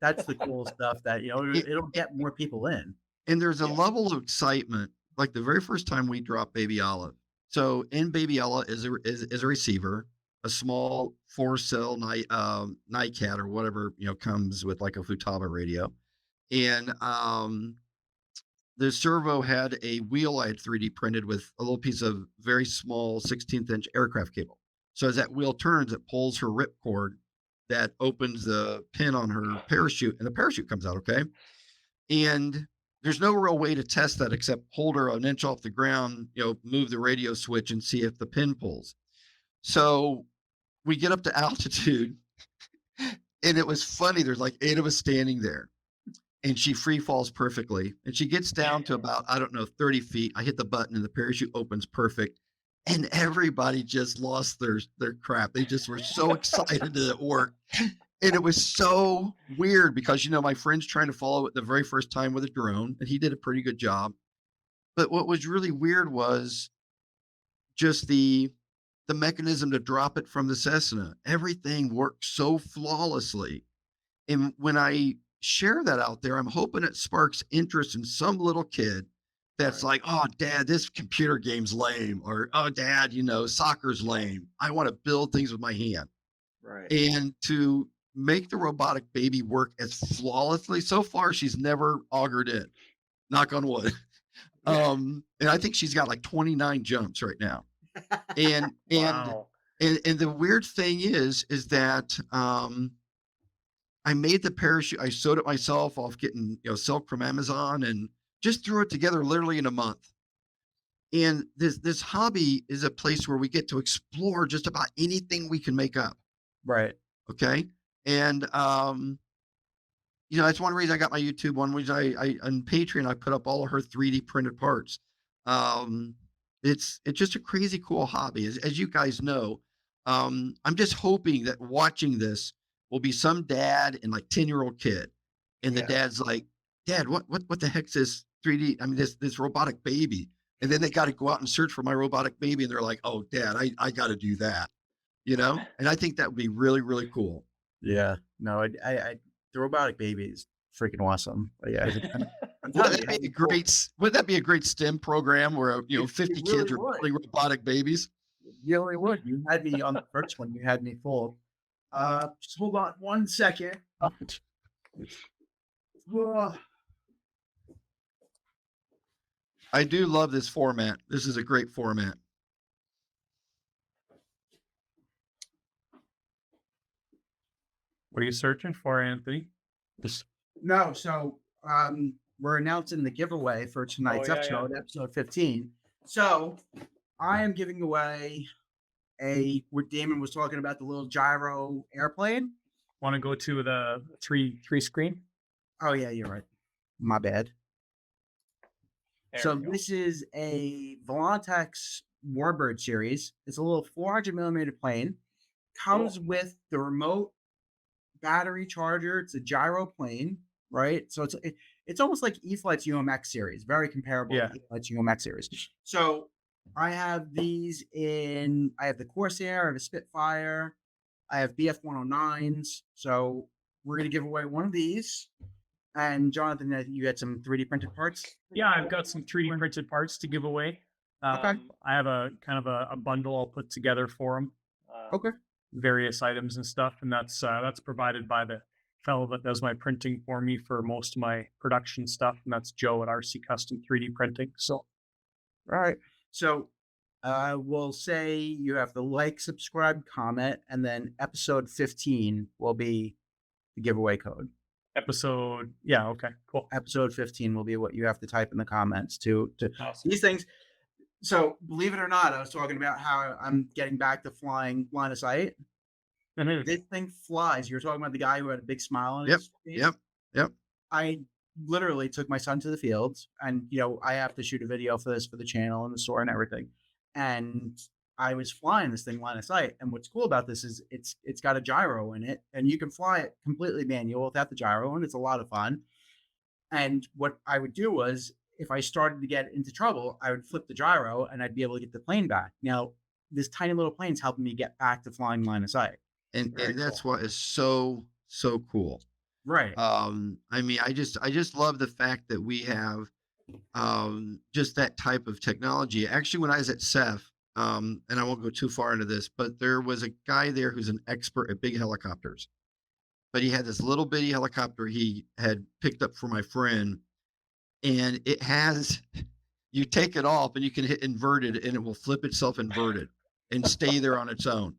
that's the cool stuff that It, it'll get more people in. and there's a Yeah. level of excitement, like the very first time we dropped Baby Olive. So in Baby Olive is a receiver, a small 4-cell NiCad or whatever, comes with like a Futaba radio. And the servo had a wheel I had 3D printed with a little piece of very small 16th inch aircraft cable. So as that wheel turns, it pulls her rip cord that opens the pin on her parachute, and the parachute comes out. Okay. And there's no real way to test that except hold her an inch off the ground, move the radio switch and see if the pin pulls. So we get up to altitude, and it was funny. There's like 8 of us standing there, and she free falls perfectly. And she gets down to about, I don't know, 30 feet. I hit the button and the parachute opens perfect. And everybody just lost their crap. They just were so excited that it worked. And it was so weird because, my friend's trying to follow it the very first time with a drone, and he did a pretty good job. But what was really weird was just the mechanism to drop it from the Cessna. Everything worked so flawlessly. And when I share that out there, I'm hoping it sparks interest in some little kid that's Right. like, oh, dad, this computer game's lame. Or, oh, dad, soccer's lame. I want to build things with my hand. Right. And to make the robotic baby work as flawlessly, so far, she's never augured in, knock on wood. And I think she's got like 29 jumps right now. And, and, Wow. and the weird thing is that, I made the parachute. I sewed it myself off getting, silk from Amazon and just threw it together literally in a month. And this hobby is a place where we get to explore just about anything we can make up. Right. Okay. And that's one reason I got my YouTube. One reason I on Patreon I put up all of her 3D printed parts. Um, it's just a crazy cool hobby, as you guys know. I'm just hoping that watching this will be some dad and like 10-year-old kid, and the Yeah. dad's like, "Dad, what the heck's this 3D? I mean, this robotic baby." And then they got to go out and search for my robotic baby, and they're like, "Oh, Dad, I got to do that," And I think that would be really really cool. Yeah. No, the robotic baby is freaking awesome. Yeah, I'm Wouldn't telling you, that be having a wouldn't that be a great STEM program where, it 50 really kids are would. building robotic babies? You really would. You had me on the first one. You had me full. Just hold on 1 second. Ugh. I do love this format. This is a great format. What are you searching for, Anthony? Just No, so we're announcing the giveaway for tonight's episode 15. So I am giving away what Damon was talking about, the little gyro airplane. want to go to the three screen? Oh yeah, you're right. My bad. There So we go. this is a Volantex Warbird series. It's a little 400 millimeter plane. Comes with the remote battery charger. It's a gyro plane, right? So it's almost like E-Flight's UMX series, very comparable to E-Flight's UMX series. So I have these I have the Corsair, I have a Spitfire, I have BF 109s. So we're going to give away one of these. And Jonathan, I think you had some 3D printed parts. Yeah, I've got some 3D printed parts to give away. Okay. I have a kind of a bundle I'll put together for them. Okay. Various items and stuff, and that's provided by the fellow that does my printing for me for most of my production stuff, and that's Joe at RC Custom 3D Printing. So, all right. So we'll say you have to like, subscribe, comment, and then episode 15 will be the giveaway code. okay, cool. Episode 15 will be what you have to type in the comments to Awesome. these things. So believe it or not, I was talking about how I'm getting back to flying line of sight. This thing flies. You're talking about the guy who had a big smile on his face. Yep. I literally took my son to the fields, and I have to shoot a video for this for the channel and the store and everything. And I was flying this thing line of sight. And what's cool about this is it's got a gyro in it, and you can fly it completely manual without the gyro, and it's a lot of fun. And what I would do was, if I started to get into trouble, I would flip the gyro and I'd be able to get the plane back. Now, this tiny little plane's helping me get back to flying line of sight. And Very that's cool. what is so cool. Right. I mean, I just love the fact that we have just that type of technology. Actually, when I was at CEF, and I won't go too far into this, but there was a guy there who's an expert at big helicopters. But he had this little bitty helicopter he had picked up for my friend, and it has, you take it off and you can hit inverted and it will flip itself inverted and stay there on its own.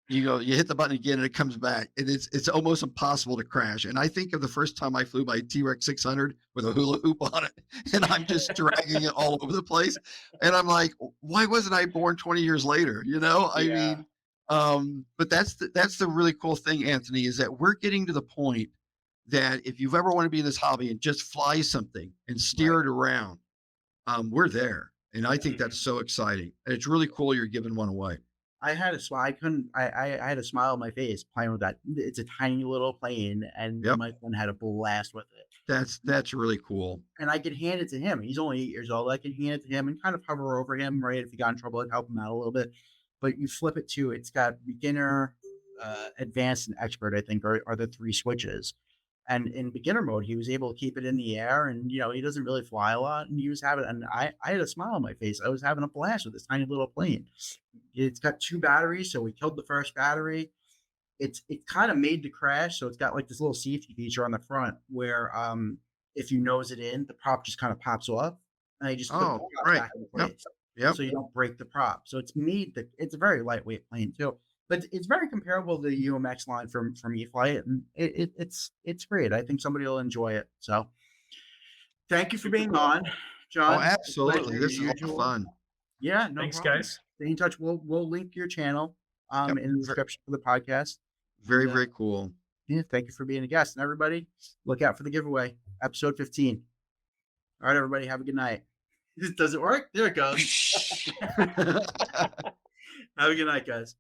You hit the button again and it comes back, and it's almost impossible to crash. And I think of the first time I flew my T-Rex 600 with a hula hoop on it, and I'm just dragging it all over the place. And I'm like, why wasn't I born 20 years later? I mean, but that's the really cool thing, Anthony, is that we're getting to the point that if you've ever want to be in this hobby and just fly something and steer it around, we're there. And I think that's so exciting. And it's really cool you're giving one away. I had a smile. I had a smile on my face playing with that. It's a tiny little plane, and my son had a blast with it. That's really cool. And I could hand it to him. He's only 8 years old. I could hand it to him and kind of hover over him, right? If he got in trouble, I'd help him out a little bit. But you flip it to, it's got beginner, advanced, and expert, I think, are the 3 switches. And in beginner mode, he was able to keep it in the air, and he doesn't really fly a lot, and he was having, and I had a smile on my face. I was having a blast with this tiny little plane. It's got 2 batteries, so we killed the first battery. It kind of made the crash, so it's got like this little safety feature on the front where if you nose it in, the prop just kind of pops off, and you just put the prop back in place. Yep. So you don't break the prop. So it's a very lightweight plane too. But it's very comparable to the UMX line from E-Flight, and it's great. I think somebody will enjoy it. So thank you for being on, John. Oh, absolutely. This is a lot of fun. Yeah, no Thanks, problem. guys. Stay in touch. We'll link your channel in the description for the podcast. Very cool. Yeah, thank you for being a guest. And everybody, look out for the giveaway, episode 15. All right, everybody, have a good night. Does it work? There it goes. Have a good night, guys.